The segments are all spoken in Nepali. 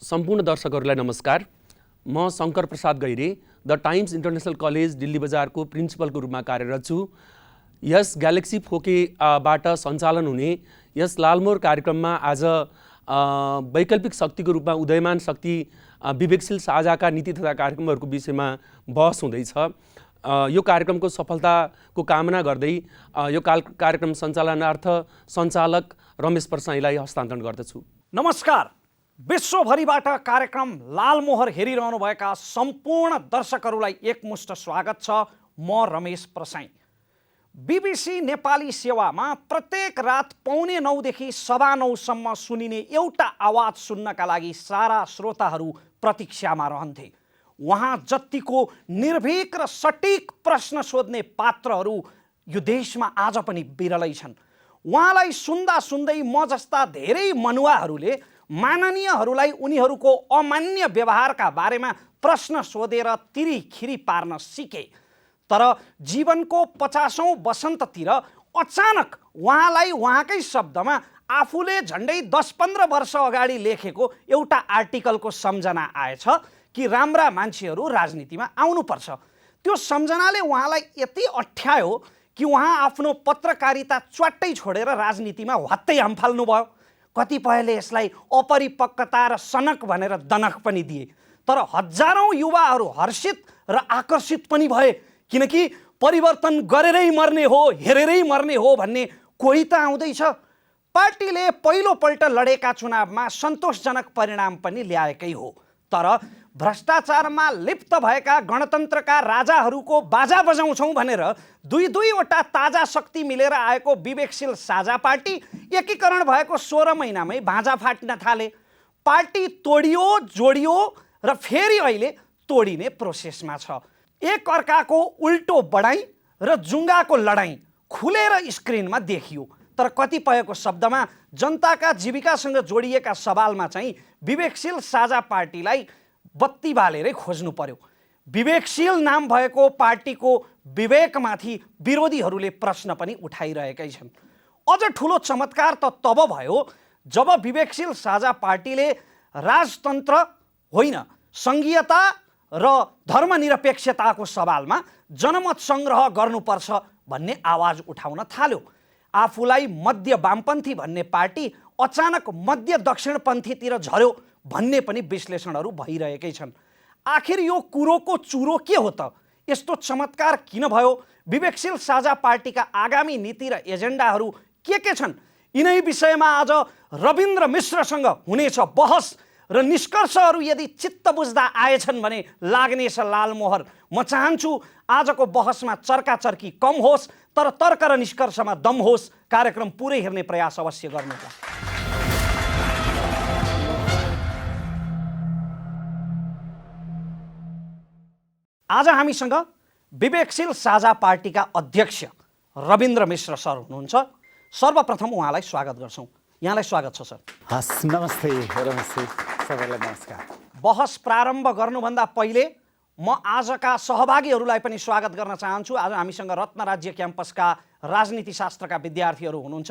सम्पूर्ण दर्शकहरूलाई नमस्कार। म Shankar Prasad Gaire the Times International College Delhi बजारको प्रिन्सिपलको रूपमा कार्यरत छु। यस ग्यालेक्सी फोकेबाट सञ्चालन हुने यस लालमोहर कार्यक्रममा आज वैकल्पिक शक्तिको रूपमा उदयमान शक्ति विवेकशील साझाका नीति तथा कार्यक्रमहरूको विषयमा बहस हुँदैछ। यो कार्यक्रमको सफलताको कामना गर्दै यो कार्यक्रम सञ्चालनार्थ सञ्चालक रमेश प्रसाईलाई हस्तान्तरण गर्दछु। नमस्कार। विश्वभरिबाट कार्यक्रम लालमोहर हेरिरहनुभएका सम्पूर्ण दर्शकहरूलाई एकमुष्ट स्वागत छ। म रमेश प्रसाई। बीबीसी नेपाली सेवामा प्रत्येक रात 8:45 देखि 9:15 सम्म सुनिने एउटा आवाज सुन्नका लागि सारा श्रोताहरू प्रतीक्षामा रहन्थे। उहाँ जतिको निर्भीक र सटिक प्रश्न सोध्ने पात्रहरू यो देशमा आज पनि बिरलै छन्। उहाँलाई सुन्दा सुन्दै म जस्ता धेरै मनुवाहरूले माननीयहरूलाई उनीहरूको अमान्य व्यवहारका बारेमा प्रश्न सोधेर तिरीखिरी पार्न सिके। तर जीवनको 50औं वसन्ततिर अचानक उहाँलाई उहाँकै शब्दमा आफूले झन्डै 10-15 वर्ष अगाडि लेखेको एउटा आर्टिकलको सम्झना आएछ कि राम्रा मान्छेहरू राजनीतिमा आउनुपर्छ। त्यो सम्झनाले उहाँलाई यति अठ्यायो कि उहाँ आफ्नो पत्रकारिता च्वाट्टै छोडेर राजनीतिमा हत्तै हामफाल्नु भयो। कतिपयले यसलाई अपरिपक्वता र सनक भनेर दनक पनि दिए। तर हजारौं युवाहरू हर्षित र आकर्षित पनि भए, किनकि परिवर्तन गरेरै मर्ने हो, हेरेरै मर्ने हो भन्ने कोही त आउँदैछ। पार्टीले पहिलोपल्ट लडेका चुनावमा सन्तोषजनक परिणाम पनि ल्याएकै हो। तर भ्रष्टाचारमा लिप्त भएका गणतन्त्रका राजाहरूको बाजा बजाउँछौँ भनेर दुईवटा ताजा शक्ति मिलेर आएको विवेकशील साझा पार्टी एकीकरण भएको 16 महिनामै भाँजा फाट्न थाले। पार्टी तोडियो, जोडियो र फेरि अहिले तोडिने प्रोसेसमा छ। एक अर्काको उल्टो बढाइ र जुङ्गाको लडाइँ खुलेर स्क्रिनमा देखियो। तर कतिपयको शब्दमा जनताका जीविकासँग जोडिएका सवालमा चाहिँ विवेकशील साझा पार्टीलाई बत्ती बालेरै खोज्नु पर्यो। विवेकशील नाम भएको पार्टीको विवेकमाथि विरोधीहरूले प्रश्न पनि उठाइरहेकै छन्। अझ ठुलो चमत्कार त तब भयो जब विवेकशील साझा पार्टीले राजतन्त्र होइन, सङ्घीयता र धर्मनिरपेक्षताको सवालमा जनमत सङ्ग्रह गर्नुपर्छ भन्ने आवाज उठाउन थाल्यो। आफूलाई मध्य वामपन्थी भन्ने पार्टी अचानक मध्य दक्षिणपन्थीतिर झर्यो भन्ने पनि विश्लेषणहरू भइरहेकै छन्। आखिर यो कुरोको चुरो के हो त? यस्तो चमत्कार किन भयो? विवेकशील साझा पार्टीका आगामी नीति र एजेन्डाहरू के छन्? यिनै विषयमा आज रविन्द्र मिश्रसँग हुनेछ बहस र निष्कर्षहरू यदि चित्त बुझ्दा आएछन् भने लाग्नेछ लालमोहर। म चाहन्छु आजको बहसमा चर्काचर्की कम होस्, तर तर्क र निष्कर्षमा दम होस्। कार्यक्रम पुरै हेर्ने प्रयास अवश्य गर्नुहोला। आज हामीसँग विवेकशील साझा पार्टीका अध्यक्ष रविन्द्र मिश्र सर हुनुहुन्छ। सर्वप्रथम उहाँलाई स्वागत गर्छौँ। यहाँलाई स्वागत छ सर। हस्, नमस्ते रमेश, सबैलाई नमस्कार। बहस प्रारम्भ गर्नुभन्दा पहिले म आजका सहभागीहरूलाई पनि स्वागत गर्न चाहन्छु। आज हामीसँग रत्न राज्य क्याम्पसका राजनीतिशास्त्रका विद्यार्थीहरू हुनुहुन्छ।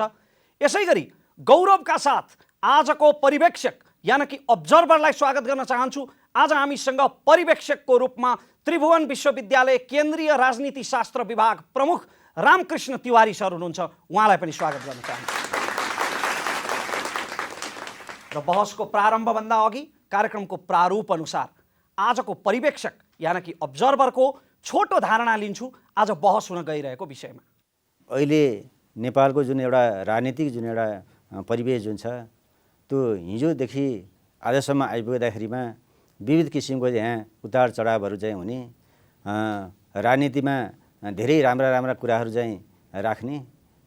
यसै गरी गौरवका साथ आजको पर्यवेक्षक यानि कि अब्जर्भरलाई स्वागत गर्न चाहन्छु। आज हामीसँग पर्यवेक्षकको रूपमा त्रिभुवन विश्वविद्यालय केन्द्रीय राजनीतिशास्त्र विभाग प्रमुख रामकृष्ण तिवारी सर हुनुहुन्छ। उहाँलाई पनि स्वागत गर्न चाहन्छु। र बहसको प्रारम्भभन्दा अघि कार्यक्रमको प्रारूप अनुसार आजको पर्यवेक्षक यानि कि अब्जर्भरको छोटो धारणा लिन्छु आज बहस हुन गइरहेको विषयमा। अहिले नेपालको जुन एउटा राजनीतिक जुन एउटा परिवेश जुन छ, त्यो हिजोदेखि आजसम्म आइपुग्दाखेरिमा विविध किसिमको यहाँ उतार चढावहरू चाहिँ हुने, राजनीतिमा धेरै राम्रा राम्रा कुराहरू चाहिँ राख्ने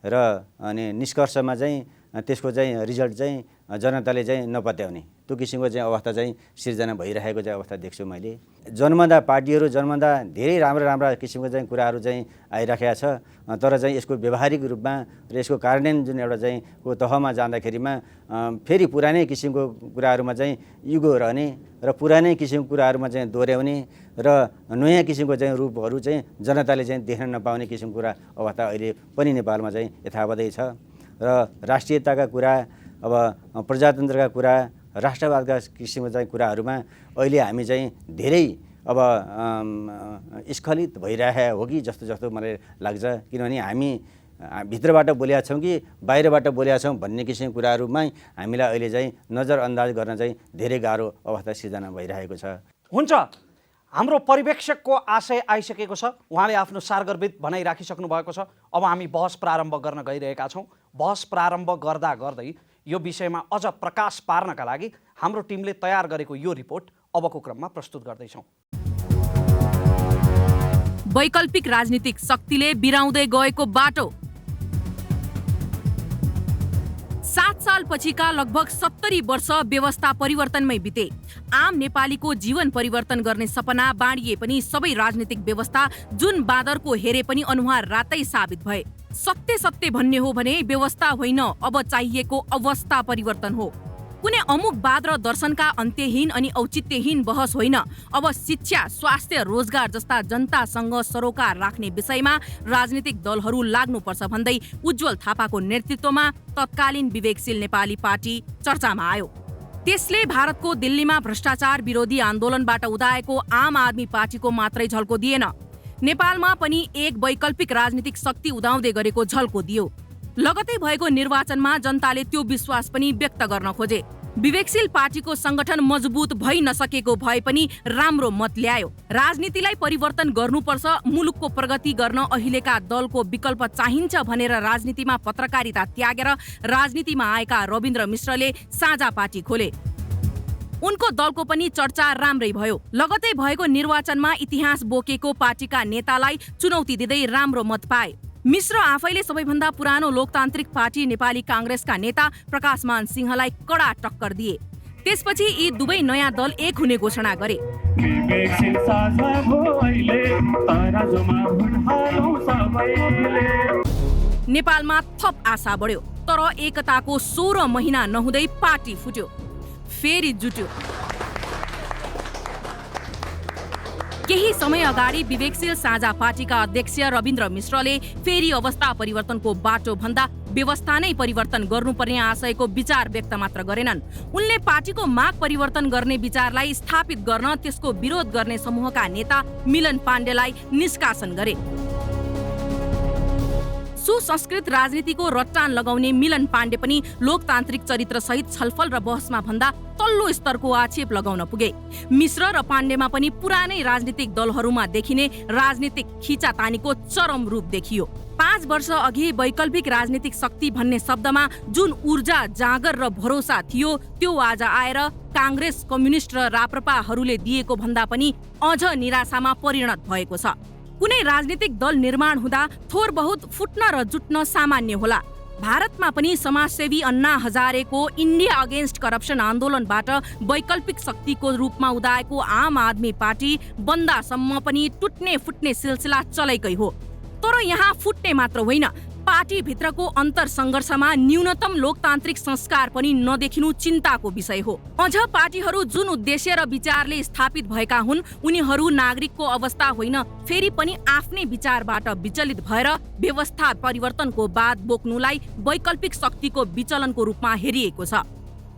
र अनि निष्कर्षमा चाहिँ त्यसको चाहिँ रिजल्ट चाहिँ जनताले चाहिँ नपत्याउने, त्यो किसिमको चाहिँ अवस्था चाहिँ सिर्जना भइरहेको चाहिँ अवस्था देख्छु मैले। जन्मदा पार्टीहरू जन्मदा धेरै राम्रा राम्रा किसिमको चाहिँ कुराहरू चाहिँ आइराखेको छ, तर चाहिँ यसको व्यवहारिक रूपमा र यसको कार्यान्वयन जुन एउटा चाहिँ को तहमा जाँदाखेरिमा फेरि पुरानै किसिमको कुराहरूमा चाहिँ युगो रहने र पुरानै किसिमको कुराहरूमा चाहिँ दोहोऱ्याउने र नयाँ किसिमको चाहिँ रूपहरू चाहिँ जनताले चाहिँ देख्न नपाउने किसिमको कुरा अवस्था अहिले पनि नेपालमा चाहिँ यथावतै छ। र राष्ट्रियताका कुरा, अब प्रजातन्त्रका कुरा राष्ट्रवादका किसिमको चाहिँ कुराहरूमा अहिले हामी चाहिँ धेरै अब स्खलित भइरहेको हो कि जस्तो मलाई लाग्छ। किनभने हामी भित्रबाट बोलेका छौँ कि बाहिरबाट बोलेका छौँ भन्ने किसिमको कुराहरूमै हामीलाई अहिले चाहिँ नजरअन्दाज गर्न चाहिँ धेरै गाह्रो अवस्था सिर्जना भइरहेको छ। हुन्छ, हाम्रो पर्यवेक्षकको आशय आइसकेको छ, उहाँले आफ्नो सारगर्भित भनाइ राखिसक्नु भएको छ। अब हामी बहस प्रारम्भ गर्न गइरहेका छौँ। बहस प्रारम्भ गर्दा गर्दै यो विषयमा अझ प्रकाश पार्नका लागि हाम्रो टिमले तयार गरेको यो रिपोर्ट अबको क्रममा प्रस्तुत गर्दैछौँ। वैकल्पिक राजनीतिक शक्तिले बिराउँदै गएको बाटो। 7 सालपछिका लगभग 70 वर्ष व्यवस्था परिवर्तनमै बिते। आम नेपालीको जीवन परिवर्तन गर्ने सपना बाँडिए पनि सबै राजनीतिक व्यवस्था जुन बाँदरको हेरे पनि अनुहार रातै साबित भए। सत्य भन्ने हो भने व्यवस्था होइन, अब चाहिएको अवस्था परिवर्तन हो। कुनै अमुक वाद र दर्शनका अन्त्यहीन अनि औचित्यहीन बहस होइन, अब शिक्षा, स्वास्थ्य, रोजगार जस्ता जनतासँग सरोकार राख्ने विषयमा राजनीतिक दलहरू लाग्नुपर्छ भन्दै उज्जवल थापाको नेतृत्वमा तत्कालीन विवेकशील नेपाली पार्टी चर्चामा आयो। त्यसले भारतको दिल्लीमा भ्रष्टाचार विरोधी आन्दोलनबाट उदाएको आम आदमी पार्टीको मात्रै झल्को दिएन, नेपालमा पनि एक वैकल्पिक राजनीतिक शक्ति उदाउँदै गरेको झल्को दियो। लगतै भएको निर्वाचनमा जनताले त्यो विश्वास पनि व्यक्त गर्न खोजे। विवेकशील पार्टीको संगठन मजबुत भइ नसकेको भए पनि राम्रो मत ल्यायो। राजनीतिलाई परिवर्तन गर्नुपर्छ, मुलुकको प्रगति गर्न अहिलेका दलको विकल्प चाहिन्छ भनेर राजनीतिमा पत्रकारिता त्यागेर राजनीतिमा आएका रविन्द्र मिश्रले साझा पार्टी खोले। उनको दलको पनि चर्चा राम्रै भयो। लगतै भएको निर्वाचनमा इतिहास बोकेको पार्टीका नेतालाई चुनौती दिँदै राम्रो मत पाए। मिश्र आफैले सबैभन्दा पुरानो लोकतान्त्रिक पार्टी नेपाली कांग्रेसका नेता प्रकाशमान सिंहलाई कडा टक्कर दिए। त्यसपछि यी दुवै नयाँ दल एक हुने घोषणा गरे। नेपालमा थप आशा बढ्यो, तर एकताको 16 महिना नहुँदै पार्टी फुट्यो, फेरि जुट्यो। केही समय अगाडि विवेकशील साझा पार्टीका अध्यक्ष रविन्द्र मिश्रले फेरि अवस्था परिवर्तनको बाटो भन्दा व्यवस्था नै परिवर्तन गर्नुपर्ने आशयको विचार व्यक्त मात्र गरेनन्। उनले पार्टीको माग परिवर्तन गर्ने विचारलाई स्थापित गर्न त्यसको विरोध गर्ने समूहका नेता मिलन पाण्डेलाई निष्कासन गरे। सुसंस्कृत राजनीतिको रट्टान लगाउने मिलन पाण्डे पनि लोकतान्त्रिक चरित्र सहित छलफल र बहसमा भन्दा तल्लो स्तरको आक्षेप लगाउन पुगे। मिश्र र पाण्डेमा पनि पुरानै राजनीतिक दलहरूमा देखिने राजनीतिक खिचातानीको चरम रूप देखियो। 5 वर्ष अघि वैकल्पिक राजनीतिक शक्ति भन्ने शब्दमा जुन ऊर्जा, जागर र भरोसा थियो त्यो आज आएर कांग्रेस, कम्युनिस्ट र राप्रपाहरूले दिएको भन्दा पनि अझ निराशामा परिणत भएको छ। कुनै राजनीतिक दल निर्माण हुँदा थोर बहुत फुट्न र जुट्न सामान्य होला। भारतमा पनि समाजसेवी अन्ना हजारेको इन्डिया अगेन्स्ट करप्सन आन्दोलनबाट वैकल्पिक शक्तिको रूपमा उदाएको आम आदमी पार्टी बन्दासम्म पनि टुट्ने फुट्ने सिलसिला चलेकै हो। तर यहाँ फुट्ने मात्र होइन, पार्टी भित्रको अन्तर संघर्षमा न्यूनतम लोकतान्त्रिक संस्कार पनि नदेखिनु चिन्ताको विषय हो। अझ पार्टीहरू जुन उद्देश्य र विचारले स्थापित भएका हुन् उनीहरू नागरिकको अवस्था होइन, फेरि पनि आफ्नै विचारबाट विचलित भएर व्यवस्था परिवर्तनको बाद बोक्नुलाई वैकल्पिक शक्तिको विचलनको रूपमा हेरिएको छ।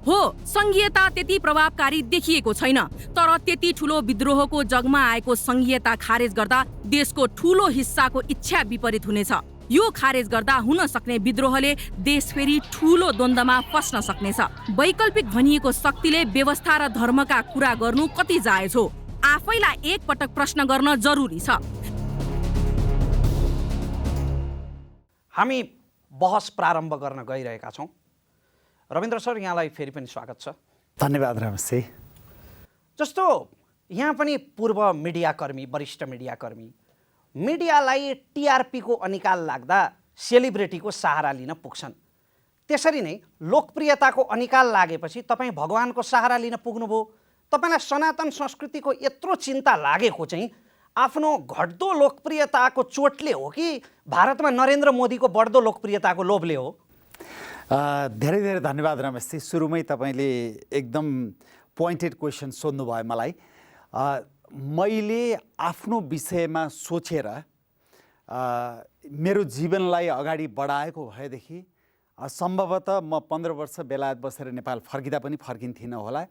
हो, संघीयता त्यति प्रभावकारी देखिएको छैन, तर त्यति ठुलो विद्रोहको जगमा आएको संघीयता खारेज गर्दा देशको ठुलो हिस्साको इच्छा विपरीत हुनेछ। यो खारेज गर्दा हुन सक्ने विद्रोहले देश फेरि ठुलो द्वन्द्वमा फस्न सक्नेछ। वैकल्पिक भनिएको शक्तिले व्यवस्था र धर्मका कुरा गर्नु कति जायज हो, आफैलाई एक पटक प्रश्न गर्न जरुरी छ। हामी बहस प्रारम्भ गर्न गइरहेका छौँ। रविन्द्र सर, यहाँलाई फेरि पनि स्वागत छ। धन्यवाद रमेशजी। जस्तो यहाँ पनि पूर्व मिडियाकर्मी, वरिष्ठ मिडियाकर्मी, मिडियालाई टिआरपीको अनिकाल लाग्दा सेलिब्रिटीको सहारा लिन पुग्छन्। त्यसरी नै लोकप्रियताको अनिकाल लागेपछि तपाईँ भगवानको सहारा लिन पुग्नुभयो। तपाईँलाई सनातन संस्कृतिको यत्रो चिन्ता लागेको चाहिँ आफ्नो घट्दो लोकप्रियताको चोटले हो कि भारतमा नरेन्द्र मोदीको बढ्दो लोकप्रियताको लोभले हो? धेरै धेरै धन्यवाद रमेशजी। सुरुमै तपाईँले एकदम पोइन्टेड क्वेसन सोध्नुभयो मलाई। मैले आफ्नो विषयमा सोचेर मेरो जीवनलाई अगाडि बढाएको भएदेखि सम्भवतः म 15 वर्ष बेलायत बसेर नेपाल फर्किँदा पनि फर्किन्थिनँ होला।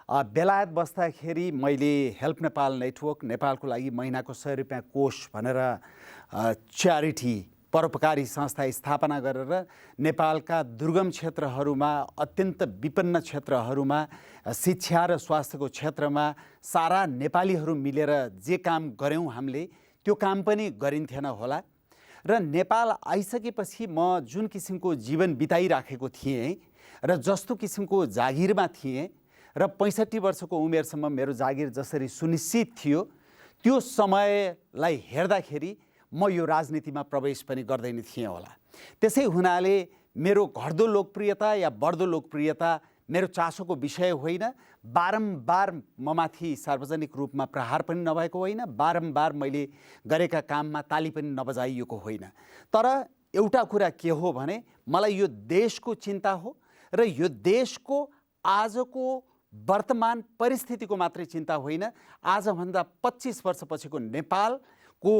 बेलायत बस्दाखेरि मैले हेल्प नेपाल नेटवर्क, नेपालको लागि महिनाको 100 रुपियाँ कोष भनेर च्यारिटी परोपकारी संस्था स्थापना गरेर नेपालका दुर्गम क्षेत्रहरूमा, अत्यन्त विपन्न क्षेत्रहरूमा शिक्षा र स्वास्थ्यको क्षेत्रमा सारा नेपालीहरू मिलेर जे काम गऱ्यौँ हामीले त्यो काम पनि गरिन्थेन होला। र नेपाल आइसकेपछि म जुन किसिमको जीवन बिताइराखेको थिएँ र जस्तो किसिमको जागिरमा थिएँ र 65 वर्षको उमेरसम्म मेरो जागिर जसरी सुनिश्चित थियो, त्यो समयलाई हेर्दाखेरि म यो राजनीतिमा प्रवेश पनि गर्दैन थिएँ होला। त्यसै हुनाले मेरो घट्दो लोकप्रियता या बढ्दो लोकप्रियता मेरो चासोको विषय होइन। बारम्बार ममाथि सार्वजनिक रूपमा प्रहार पनि नभएको होइन, बारम्बार मैले गरेका काममा ताली पनि नबजाइएको होइन। तर एउटा कुरा के हो भने मलाई यो देशको चिन्ता हो र यो देशको आजको वर्तमान परिस्थितिको मात्रै चिन्ता होइन, आजभन्दा 25 वर्षपछिको नेपालको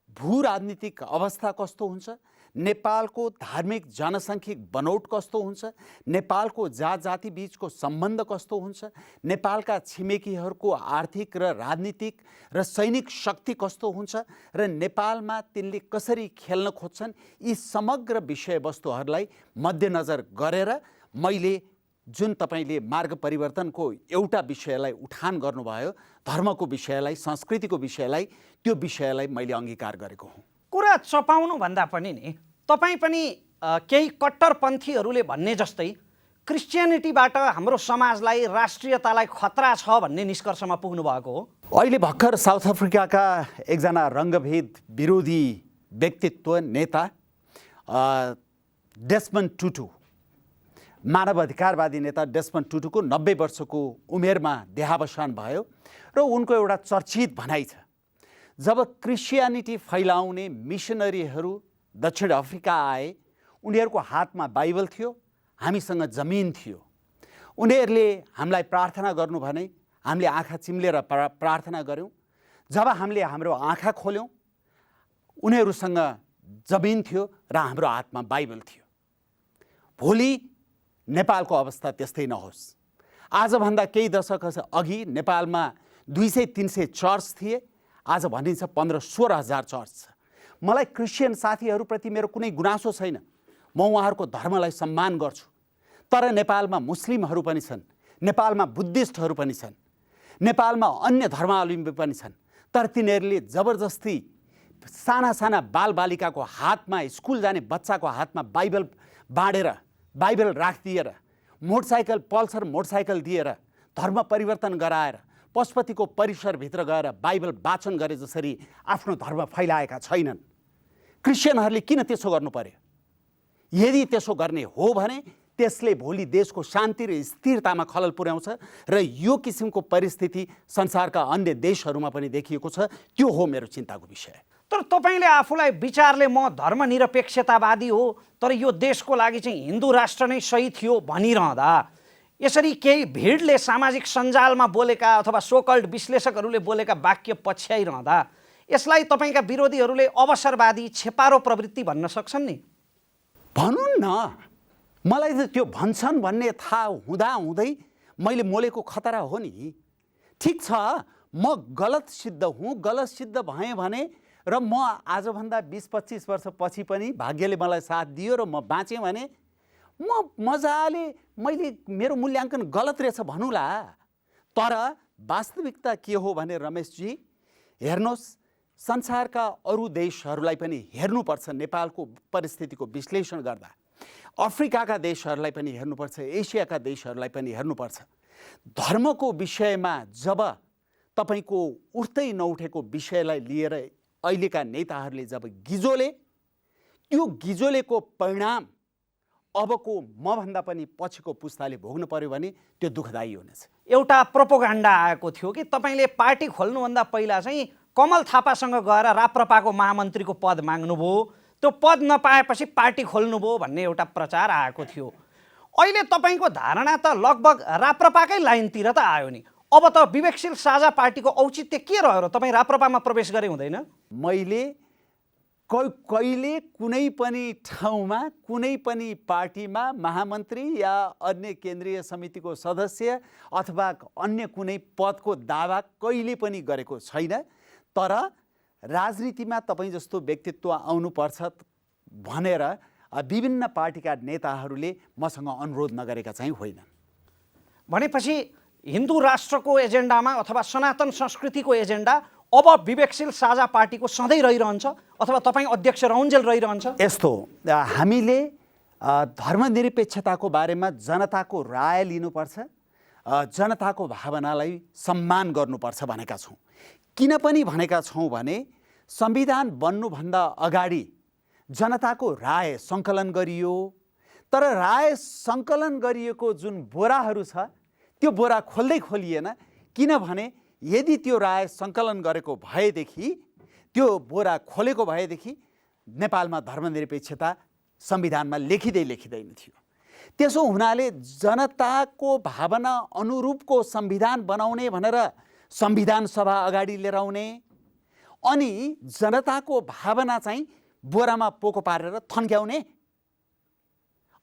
भू राजनीतिक अवस्था कस्तो हुन्छ, नेपालको धार्मिक जनसाङ्ख्यिक बनोट कस्तो हुन्छ, नेपालको जात जाति बीचको सम्बन्ध कस्तो हुन्छ, नेपालका छिमेकीहरूको आर्थिक र राजनीतिक र सैनिक शक्ति कस्तो हुन्छ र नेपालमा तिनले कसरी खेल्न खोज्छन्, यी समग्र विषयवस्तुहरूलाई मध्यनजर गरेर मैले जुन तपाईँले मार्ग परिवर्तनको एउटा विषयलाई उठान गर्नुभयो, धर्मको विषयलाई, संस्कृतिको विषयलाई, त्यो विषयलाई मैले अङ्गीकार गरेको हुँ। कुरा चपाउनुभन्दा पनि नि तपाईँ पनि केही कट्टरपन्थीहरूले भन्ने जस्तै क्रिस्चियनिटीबाट हाम्रो समाजलाई, राष्ट्रियतालाई खतरा छ भन्ने निष्कर्षमा पुग्नु भएको हो। अहिले भर्खर साउथ अफ्रिकाका एकजना रङ्गभेद विरोधी व्यक्तित्व नेता डेस्मन्ड टुटु, मानव अधिकारवादी नेता डेस्मन्ड टुटुको 90 वर्षको उमेरमा देहावसान भयो र उनको एउटा चर्चित भनाइ छ, जब क्रिस्चियनिटी फैलाउने मिसनरीहरू दक्षिण अफ्रिका आए, उनीहरूको हातमा बाइबल थियो, हामीसँग जमिन थियो। उनीहरूले हामीलाई प्रार्थना गर्नु भने हामीले आँखा चिम्लेर प्रार्थना गऱ्यौँ। जब हामीले हाम्रो आँखा खोल्यौँ, उनीहरूसँग जमिन थियो र हाम्रो हातमा बाइबल थियो। भोलि नेपालको अवस्था त्यस्तै नहोस्। आजभन्दा केही दशक अघि नेपालमा 200-300 चर्च थिए, आज भनिन्छ 15-16 हजार चर्च छ। मलाई क्रिस्चियन साथीहरूप्रति मेरो कुनै गुनासो छैन, म उहाँहरूको धर्मलाई सम्मान गर्छु। तर नेपालमा मुस्लिमहरू पनि छन्, नेपालमा बुद्धिस्टहरू पनि छन्, नेपालमा अन्य धर्मावलम्बी पनि छन्। तर तिनीहरूले जबरजस्ती साना साना बालबालिकाको हातमा, स्कुल जाने बच्चाको हातमा बाइबल बाँडेर, बाइबल राखिदिएर, मोटरसाइकल पल्सर मोटरसाइकल दिएर, धर्म परिवर्तन गराएर, पशुपतिको परिसरभित्र गएर बाइबल वाचन गरे जसरी आफ्नो धर्म फैलाएका छैनन्। क्रिस्चियनहरूले किन त्यसो गर्नु पर्यो? यदि त्यसो गर्ने हो भने त्यसले भोलि देशको शान्ति र स्थिरतामा खलल पुर्याउँछ र यो किसिमको परिस्थिति संसारका अन्य देशहरूमा पनि देखिएको छ। त्यो हो मेरो चिन्ताको विषय। तर तपाईँले आफूलाई विचारले म धर्मनिरपेक्षतावादी हो, तर यो देशको लागि चाहिँ हिन्दू राष्ट्र नै सही थियो भनिरहँदा यसरी केही भिडले सामाजिक सञ्जालमा बोलेका अथवा सोकल्ड विश्लेषकहरूले बोलेका वाक्य पछ्याइरहँदा यसलाई तपाईँका विरोधीहरूले अवसरवादी, छेपारो प्रवृत्ति भन्न सक्छन् नि? भनुन् न, मलाई त त्यो भन्छन् भन्ने थाहा हुँदै मैले मोलेको खतरा हो नि। ठिक छ, म गलत सिद्ध हुँ, गलत सिद्ध भएँ भने र म आजभन्दा 20-25 वर्षपछि पनि भाग्यले मलाई साथ दियो र म बाँचेँ भने म मजाले मैले मेरो मूल्याङ्कन गलत रहेछ भनुला। तर वास्तविकता के हो भने रमेशजी, हेर्नुहोस्, संसारका अरू देशहरूलाई पनि हेर्नुपर्छ। नेपालको परिस्थितिको विश्लेषण गर्दा अफ्रिकाका देशहरूलाई पनि हेर्नुपर्छ, एसियाका देशहरूलाई पनि हेर्नुपर्छ। धर्मको विषयमा जब तपाईँको उठ्दै नउठेको विषयलाई लिएर अहिलेका नेताहरूले जब गिजोले, त्यो गिजोलेको परिणाम अबको मभन्दा पनि पछिको पुस्ताले भोग्नु पर्यो भने त्यो दुःखदायी हुनेछ। एउटा प्रोपोगन्डा आएको थियो कि तपाईँले पार्टी खोल्नुभन्दा पहिला चाहिँ कमल थापासँग गएर राप्रपाको महामन्त्रीको पद माग्नुभयो, त्यो पद नपाएपछि पार्टी खोल्नुभयो भन्ने एउटा प्रचार आएको थियो। अहिले तपाईँको धारणा त लगभग राप्रपाकै लाइनतिर त आयो नि। अब त विवेकशील साझा पार्टीको औचित्य के रह्यो र तपाईँ राप्रपामा प्रवेश गरे हुँदैन? मैले कहिले कुनै पनि ठाउँमा कुनै पनि पार्टीमा महामन्त्री या अन्य केन्द्रीय समितिको सदस्य अथवा अन्य कुनै पदको दावा कहिले पनि गरेको छैन। तर राजनीतिमा तपाईँ जस्तो व्यक्तित्व आउनुपर्छ भनेर विभिन्न पार्टीका नेताहरूले मसँग अनुरोध नगरेका चाहिँ होइनन्। भनेपछि हिन्दू राष्ट्रको एजेन्डामा अथवा सनातन संस्कृतिको एजेन्डा अब विवेकशील साझा पार्टीको सधैँ रहिरहन्छ अथवा तपाईँ अध्यक्ष रहन्जेल रहिरहन्छ? यस्तो हामीले धर्मनिरपेक्षताको बारेमा जनताको राय लिनुपर्छ, जनताको भावनालाई सम्मान गर्नुपर्छ भनेका छौँ। किन पनि भनेका छौँ भने संविधान बन्नुभन्दा अगाडि जनताको राय सङ्कलन गरियो, तर राय सङ्कलन गरिएको जुन बोराहरू छ त्यो बोरा खोल्दै खोलिएन। किनभने यदि त्यो राय सङ्कलन गरेको भएदेखि, त्यो बोरा खोलेको भएदेखि नेपालमा धर्मनिरपेक्षता संविधानमा लेखिँदैन थियो। त्यसो हुनाले जनताको भावना अनुरूपको संविधान बनाउने भनेर संविधान सभा अगाडि लिएर आउने अनि जनताको भावना चाहिँ बोरामा पोको पारेर थन्क्याउने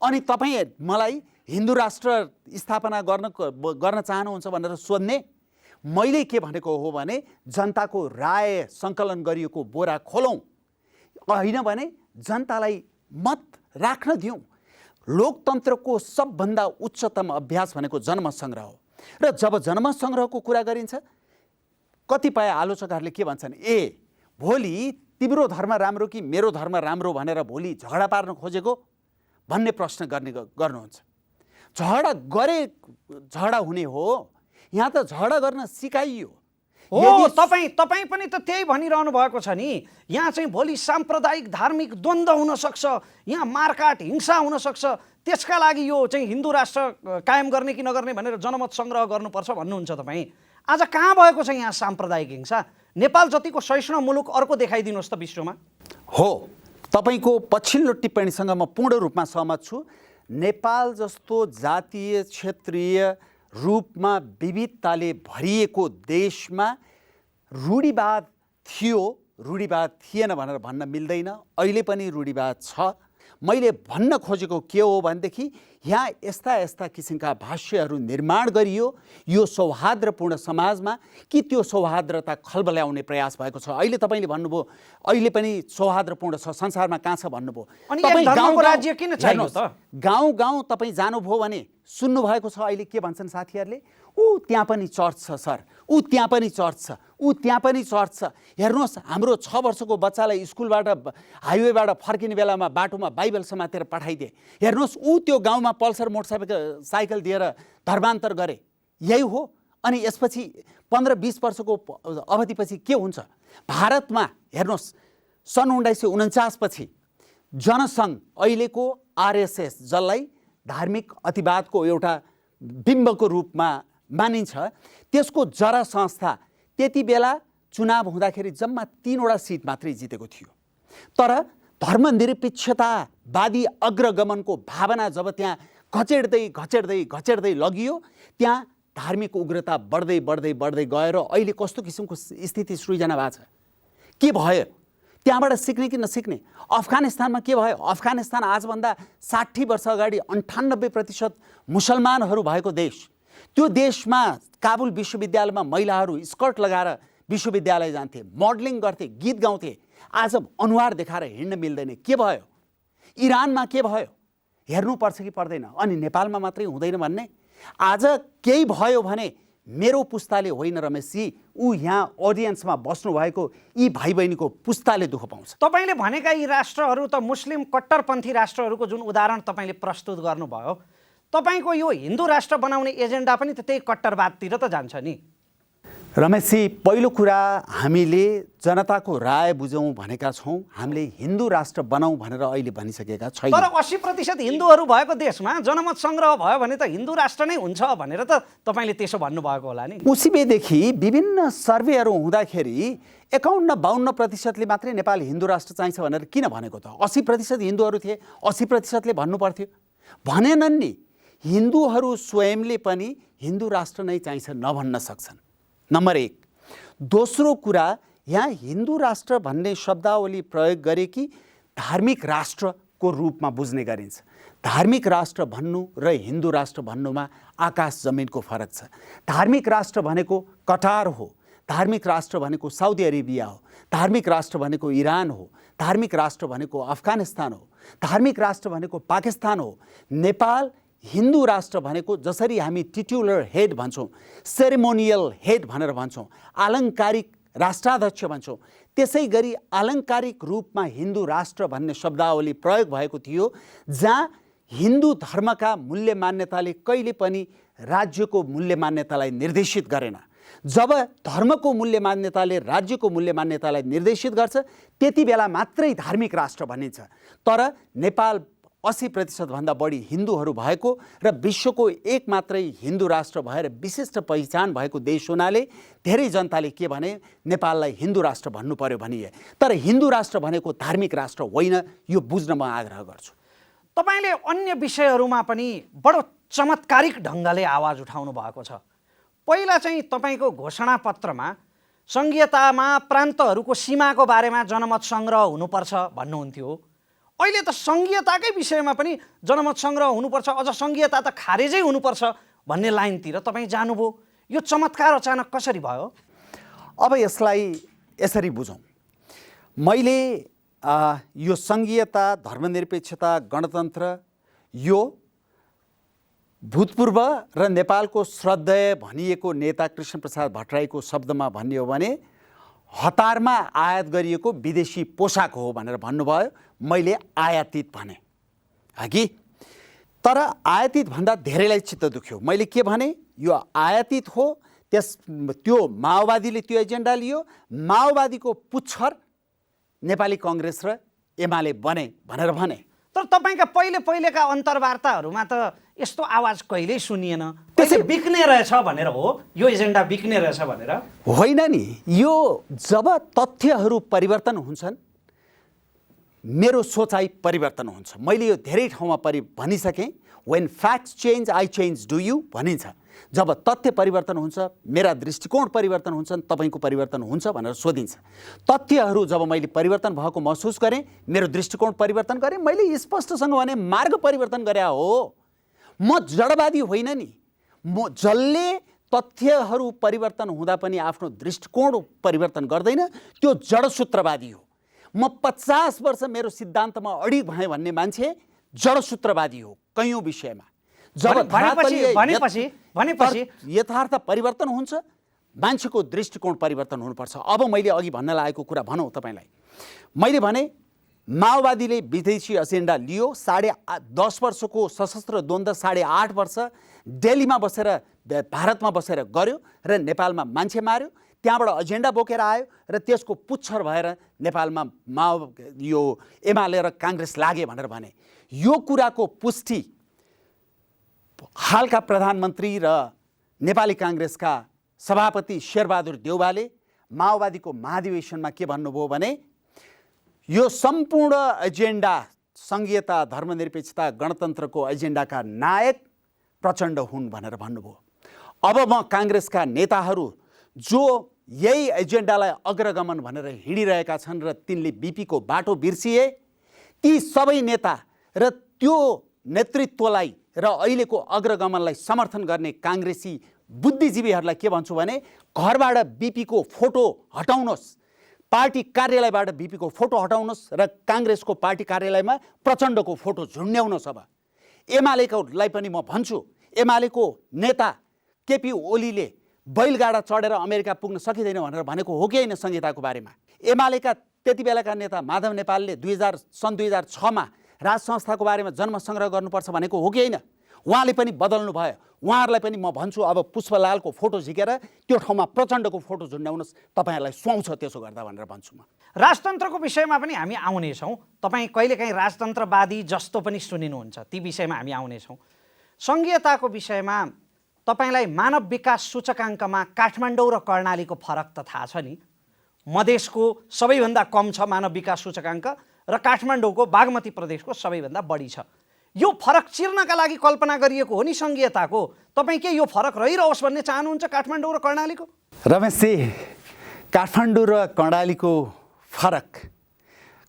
अनि तपाईँ मलाई हिन्दू राष्ट्र स्थापना गर्न चाहनुहुन्छ भनेर सोध्ने। मैले के भनेको हो भने जनताको राय सङ्कलन गरिएको बोरा खोलौँ, होइन भने जनतालाई मत राख्न दिउँ। लोकतन्त्रको सबभन्दा उच्चतम अभ्यास भनेको जनमत सङ्ग्रह हो र जब जनमत सङ्ग्रहको कुरा गरिन्छ कतिपय आलोचकहरूले के भन्छन्, भोलि तिम्रो धर्म राम्रो कि मेरो धर्म राम्रो भनेर भोलि झगडा पार्न खोजेको भन्ने प्रश्न गर्नुहुन्छ। झगडा हुने हो, यहाँ त झगडा गर्न सिकाइयो हो। तपाईँ पनि त त्यही भनिरहनु भएको छ नि, यहाँ चाहिँ भोलि साम्प्रदायिक धार्मिक द्वन्द्व हुन सक्छ, यहाँ मारकाट हिंसा हुन सक्छ, त्यसका लागि यो चाहिँ हिन्दू राष्ट्र कायम गर्ने कि नगर्ने भनेर जनमत सङ्ग्रह गर्नुपर्छ भन्नुहुन्छ तपाईँ। आज कहाँ भएको छ यहाँ साम्प्रदायिक हिंसा? नेपाल जतिको सहिष्णु मुलुक अर्को देखाइदिनुहोस् त विश्वमा। हो, तपाईँको पछिल्लो टिप्पणीसँग म पूर्ण रूपमा सहमत छु। नेपाल जस्तो जातीय क्षेत्रीय रूपमा विविधताले भरिएको देशमा रूढिवाद थियो, रूढिवाद थिएन भनेर भन्न मिल्दैन। अहिले पनि रूढिवाद छ। मैले भन्न खोजेको के हो भनेदेखि यहाँ यस्ता किसिमका भाष्यहरू निर्माण गरियो यो सौहार्दपूर्ण समाजमा कि त्यो सौहार्दता खलबल्याउने प्रयास भएको छ। अहिले तपाईँले भन्नुभयो अहिले पनि सौहार्दपूर्ण छ, संसारमा कहाँ छ भन्नुभयो। गाउँ तपाईँ जानुभयो भने सुन्नुभएको छ अहिले के भन्छन् साथीहरूले, त्यहाँ पनि चर्च छ सर, त्यहाँ पनि चर्च छ, त्यहाँ पनि चर्च छ। हेर्नुहोस्, हाम्रो 6 वर्षको बच्चालाई स्कुलबाट हाइवेबाट फर्किने बेलामा बाटोमा बाइबल समातेर पठाइदिए। हेर्नुहोस्, त्यो गाउँमा पल्सर मोटरसाइकल दिएर धर्मान्तर गरे। यही हो। अनि यसपछि 15-20 वर्षको अवधिपछि के हुन्छ भारतमा? हेर्नुहोस्, सन् 1949 पछि जनसङ्घ अहिलेको आरएसएस, जसलाई धार्मिक अतिवादको एउटा बिम्बको रूपमा मानिन्छ, त्यसको जरा संस्था त्यति बेला चुनाव हुँदाखेरि जम्मा 3वटा सिट मात्रै जितेको थियो। तर धर्मनिरपेक्षतावादी अग्रगमनको भावना जब त्यहाँ घचेड्दै लगियो, त्यहाँ धार्मिक उग्रता बढ्दै गएर अहिले कस्तो किसिमको स्थिति सृजना भएको छ। के भयो? त्यहाँबाट सिक्ने कि नसिक्ने? अफगानिस्तानमा के भयो? अफगानिस्तान आजभन्दा 60 वर्ष अगाडि 98% मुसलमानहरू भएको देश। त्यो देशमा काबुल विश्वविद्यालयमा महिलाहरू स्कर्ट लगाएर विश्वविद्यालय जान्थे, मोडलिङ गर्थे, गीत गाउँथे। आज अनुहार देखाएर हिँड्न मिल्दैन। के भयो? इरानमा के भयो? हेर्नुपर्छ कि पर्दैन? अनि नेपालमा मात्रै हुँदैन भन्ने? आज केही भयो भने मेरो पुस्ताले होइन रमेशजी, यहाँ अडियन्समा बस्नु भएको यी भाइ बहिनीको पुस्ताले दुःख पाउँछ। तपाईँले भनेका यी राष्ट्रहरू त मुस्लिम कट्टरपन्थी राष्ट्रहरूको जुन उदाहरण तपाईँले प्रस्तुत गर्नुभयो, तपाईँको यो हिन्दू राष्ट्र बनाउने एजेन्डा पनि त त्यही कट्टरवादतिर त जान्छ नि। रमेशजी, पहिलो कुरा हामीले जनताको राय बुझौँ भनेका छौँ। हामीले हिन्दू राष्ट्र बनाऊँ भनेर अहिले भनिसकेका छैनौँ। तर 80% हिन्दूहरू भएको देशमा जनमत सङ्ग्रह भयो भने त हिन्दू राष्ट्र नै हुन्छ भनेर त तपाईँले त्यसो भन्नुभएको होला नि। उसीबेदेखि विभिन्न सर्वेहरू हुँदाखेरि 51-52% मात्रै नेपाल हिन्दू राष्ट्र चाहिन्छ भनेर किन भनेको त? 80% हिन्दूहरू थिए, 80%ले भन्नु पर्थ्यो। भनेनन् नि। हिन्दूहरू स्वयंले पनि हिन्दू राष्ट्र नै चाहिन्छ नभन्न सक्छन्, नम्बर 1। दोस्रो कुरा, यहाँ हिन्दू राष्ट्र भन्ने शब्दावली प्रयोग गरे कि धार्मिक राष्ट्रको रूपमा बुझ्ने गरिन्छ। धार्मिक राष्ट्र भन्नु र हिन्दू राष्ट्र भन्नुमा आकाश जमिनको फरक छ। धार्मिक राष्ट्र भनेको कटार हो, धार्मिक राष्ट्र भनेको साउदी अरेबिया हो, धार्मिक राष्ट्र भनेको इरान हो, धार्मिक राष्ट्र भनेको अफगानिस्तान हो, धार्मिक राष्ट्र भनेको पाकिस्तान हो। नेपाल हिन्दू राष्ट्र भनेको जसरी हामी टिट्युलर हेड भन्छौँ, सेरेमोनियल हेड भनेर भन्छौँ, आलङ्कारिक राष्ट्राध्यक्ष भन्छौँ, त्यसै गरी आलङ्कारिक रूपमा हिन्दू राष्ट्र भन्ने शब्दावली प्रयोग भएको थियो, जहाँ हिन्दू धर्मका मूल्य मान्यताले कहिले पनि राज्यको मूल्य मान्यतालाई निर्देशित गरेन। जब धर्मको मूल्य मान्यताले राज्यको मूल्य मान्यतालाई निर्देशित गर्छ त्यति बेला मात्रै धार्मिक राष्ट्र भनिन्छ। तर नेपाल 80% भन्दा बढी हिन्दूहरू भएको र विश्वको एक मात्रै हिन्दू राष्ट्र भएर विशिष्ट पहिचान भएको देश हुनाले धेरै जनताले के भने नेपाललाई हिन्दू राष्ट्र भन्नु पर्यो भनिए। तर हिन्दू राष्ट्र भनेको धार्मिक राष्ट्र होइन, यो बुझ्न म आग्रह गर्छु। तपाईले अन्य विषयहरूमा पनि बडो चमत्कारिक ढङ्गले आवाज उठाउनु भएको छ। पहिला चाहिँ तपाईको घोषणापत्रमा संघीयतामा प्रान्तहरूको सीमाको बारेमा जनमत सङ्ग्रह हुनुपर्छ भन्नुहुन्थ्यो। अहिले त संघीयताकै विषयमा पनि जनमत सङ्ग्रह हुनुपर्छ, अझ संघीयता त खारेजै हुनुपर्छ भन्ने लाइनतिर तपाईँ जानुभयो। यो चमत्कार अचानक कसरी भयो? अब यसलाई यसरी बुझौँ। मैले यो संघीयता, धर्मनिरपेक्षता, गणतन्त्र यो भूतपूर्व र नेपालको श्रद्धेय भनिएको नेता कृष्णप्रसाद भट्टराईको शब्दमा भन्ने हो भने हतारमा आयात गरिएको विदेशी पोसाक हो भनेर भन्नुभयो। मैले आयातित भने हगि, तर आयातित भन्दा धेरैलाई चित्त दुख्यो। मैले के भने यो आयातित हो, त्यो माओवादीले त्यो एजेन्डा लियो, माओवादीको पुच्छर नेपाली कङ्ग्रेस र एमाले बने भनेर भने। तर तपाईँका पहिलेका अन्तर्वार्ताहरूमा त यस्तो आवाज कहिल्यै सुनिएन। त्यसै बिक्ने रहेछ भनेर हो, यो एजेन्डा बिक्ने रहेछ भनेर होइन नि। यो जब तथ्यहरू परिवर्तन हुन्छन् मेरो सोचाइ परिवर्तन हुन्छ। मैले यो धेरै ठाउँमा भनिसकेँ, when facts change I change do you भनिन्छ। जब तथ्य परिवर्तन हुन्छ मेरा दृष्टिकोण परिवर्तन हुन्छन्, तपाईँको परिवर्तन हुन्छ भनेर सोधिन्छ। तथ्यहरू जब मैले परिवर्तन भएको महसुस गरेँ, मेरो दृष्टिकोण परिवर्तन गरेँ, मैले स्पष्टसँग भने मार्ग परिवर्तन गरे हो। म जडवादी होइन नि। म जसले तथ्यहरू परिवर्तन हुँदा पनि आफ्नो दृष्टिकोण परिवर्तन गर्दैन त्यो जडसूत्रवादी हो। म 50 वर्ष मेरो सिद्धान्तमा अडिग भएँ भन्ने मान्छे जडसूत्रवादी हो कैयौँ विषयमा। जब भनेपछि यथार्थ परिवर्तन हुन्छ, मान्छेको दृष्टिकोण परिवर्तन हुनुपर्छ। अब मैले अघि भन्न लागेको कुरा भनौँ तपाईँलाई। मैले भने माओवादीले विदेशी एजेन्डा लियो, 10.5 वर्षको सशस्त्र द्वन्द्व 8.5 वर्ष दिल्लीमा बसेर भारतमा बसेर गर्यो र नेपालमा मान्छे मार्यो, त्यहाँबाट एजेन्डा बोकेर आयो र त्यसको पुच्छर भएर नेपालमा यो एमाले र काङ्ग्रेस लागे भनेर भने। यो कुराको पुष्टि हालका प्रधानमन्त्री र नेपाली काङ्ग्रेसका सभापति शेरबहादुर देउवाले माओवादीको महाधिवेशनमा के भन्नुभयो भने यो सम्पूर्ण एजेन्डा संघीयता, धर्मनिरपेक्षता, गणतन्त्रको एजेन्डाका नायक प्रचण्ड हुन् भनेर भन्नुभयो। अब म काङ्ग्रेसका नेताहरू जो यही एजेन्डालाई अग्रगमन भनेर हिँडिरहेका छन् र तिनले बीपीको बाटो बिर्सिए, ती सबै नेता र त्यो नेतृत्वलाई र अहिलेको अग्रगमनलाई समर्थन गर्ने काङ्ग्रेसी बुद्धिजीवीहरूलाई के भन्छु भने घरबाट बीपीको फोटो हटाउनुहोस्, पार्टी कार्यालयबाट बीपीको फोटो हटाउनुहोस् र काङ्ग्रेसको पार्टी कार्यालयमा प्रचण्डको फोटो झुन्ड्याउनुहोस्। अब एमालेकोलाई पनि म भन्छु, एमालेको नेता केपी ओलीले बैलगाडा चढेर अमेरिका पुग्न सकिँदैन भनेर भनेको हो कि होइन संहिताको बारेमा? एमालेका त्यति बेलाका नेता माधव नेपालले सन् 2006 मा राज संस्थाको बारेमा जन्म सङ्ग्रह गर्नुपर्छ भनेको हो कि होइन? उहाँले पनि बदल्नु भयो। उहाँहरूलाई पनि म भन्छु अब पुष्पलालको फोटो झिकेर त्यो ठाउँमा प्रचण्डको फोटो झुन्ड्याउनुहोस्, तपाईँहरूलाई सुहाउँछ त्यसो गर्दा भनेर भन्छु म। राजतन्त्रको विषयमा पनि हामी आउनेछौँ। तपाईँ कहिलेकाहीँ राजतन्त्रवादी जस्तो पनि सुनिनुहुन्छ, ती विषयमा हामी आउनेछौँ। संघीयताको विषयमा तपाईँलाई मानव विकास सूचकाङ्कमा काठमाडौँ र कर्णालीको फरक त थाहा छ नि? मधेसको सबैभन्दा कम छ मानव विकास सूचकाङ्क र काठमाडौँको बागमती प्रदेशको सबैभन्दा बढी छ। यो फरक चिर्नका लागि कल्पना गरिएको हो नि संघीयताको। तपाईँ के यो फरक रहिरहोस् भन्ने चाहनुहुन्छ काठमाडौँ र कर्णालीको? रमेशजी, काठमाडौँ र कर्णालीको फरक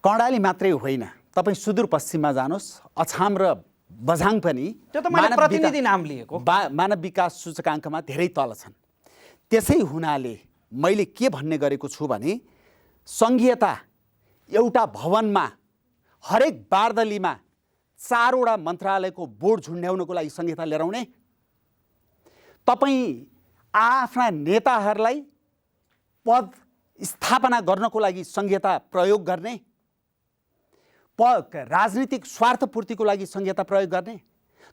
कर्णाली मात्रै होइन, तपाईँ सुदूरपश्चिममा जानुहोस्, अछाम र बझाङ पनि त्यो त मैले प्रतिनिधि नाम लिएको मानव विकास सूचकाङ्कमा धेरै तल छन्। त्यसै हुनाले मैले के भन्ने गरेको छु भने सङ्घीयता एउटा भवनमा हरेक बार्दलीमा 4वटा मन्त्रालयको बोर्ड झुन्ड्याउनको लागि सङ्घीयता लिएर आउने, तपाईँ आफ्ना नेताहरूलाई पद स्थापना गर्नको लागि सङ्घीयता प्रयोग गर्ने, राजनीतिक स्वार्थपूर्तिको लागि सङ्घीयता प्रयोग गर्ने।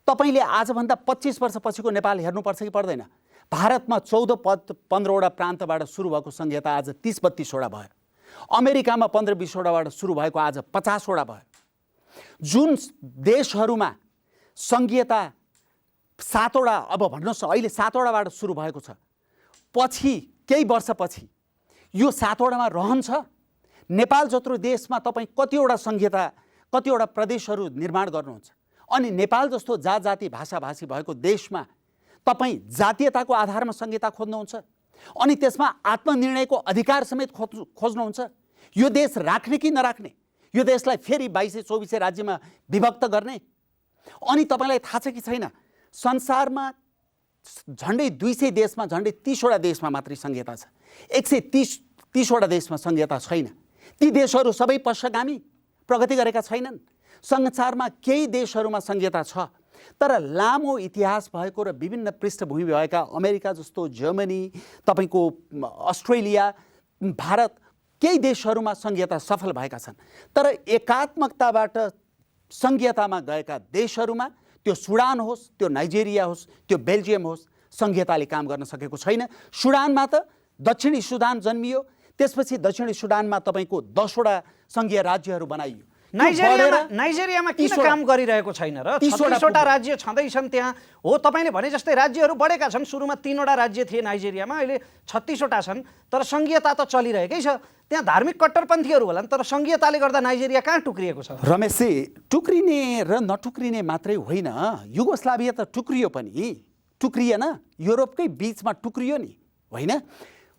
तपाईँले आजभन्दा 25 वर्ष पछिको नेपाल हेर्नुपर्छ कि पर्दैन? भारतमा 14-15वटा प्रान्तबाट सुरु भएको सङ्घीयता आज 30-32वटा भयो। अमेरिकामा 15-20वटाबाट सुरु भएको आज 50वटा भयो। जुन देशहरूमा सङ्घीयता 7वटा, अब भन्नुहोस् अहिले 7वटाबाट सुरु भएको छ, पछि केही वर्षपछि यो 7वटामा रहन्छ। नेपाल जत्रो देशमा तपाईँ कतिवटा सङ्घीयता, कतिवटा प्रदेशहरू निर्माण गर्नुहुन्छ? अनि नेपाल जस्तो जात जाति भाषा भाषी भएको देशमा तपाईँ जातीयताको आधारमा सङ्घीयता खोज्नुहुन्छ अनि त्यसमा आत्मनिर्णयको अधिकार समेत खोज्नुहुन्छ। यो देश राख्ने कि नराख्ने, यो देशलाई फेरि 22-24 राज्यमा विभक्त गर्ने। अनि तपाईँलाई थाहा छ कि छैन, संसारमा झन्डै 200 देशमा झन्डै 30वटा देशमा मात्रै सङ्घीयता छ, 130वटा देशमा सङ्घीयता छैन। ती देशहरू सबै पश्चिगामी, प्रगति गरेका छैनन्। संसारमा केही देशहरूमा सङ्घीयता छ, तर लामो इतिहास भएको र विभिन्न पृष्ठभूमि भएका अमेरिका जस्तो, जर्मनी, तपाईँको अस्ट्रेलिया, भारत, केही देशहरूमा सङ्घीयता सफल भएका छन्। तर एकात्मकताबाट सङ्घीयतामा गएका देशहरूमा, त्यो सुडान होस्, त्यो नाइजेरिया होस्, त्यो बेल्जियम होस्, सङ्घीयताले काम गर्न सकेको छैन। सुडानमा त दक्षिणी सुडान जन्मियो, त्यसपछि दक्षिणी सुडानमा तपाईँको 10वटा सङ्घीय राज्यहरू बनाइयो। नाइजेरियामा किन काम गरिरहेको छैन र? 36वटा राज्य छँदैछन् त्यहाँ हो। तपाईँले भने जस्तै राज्यहरू बढेका छन्। सुरुमा 3वटा राज्य थिए नाइजेरियामा, अहिले 36वटा छन्, तर सङ्घीयता त चलिरहेकै छ। त्यहाँ धार्मिक कट्टरपन्थीहरू होलान्, तर सङ्घीयताले गर्दा नाइजेरिया कहाँ टुक्रिएको छ? रमेशजी, टुक्रिने र नटुक्रिने मात्रै होइन, युगोस्लाभिया त टुक्रियो पनि, टुक्रिएन, युरोपकै बिचमा टुक्रियो नि, होइन?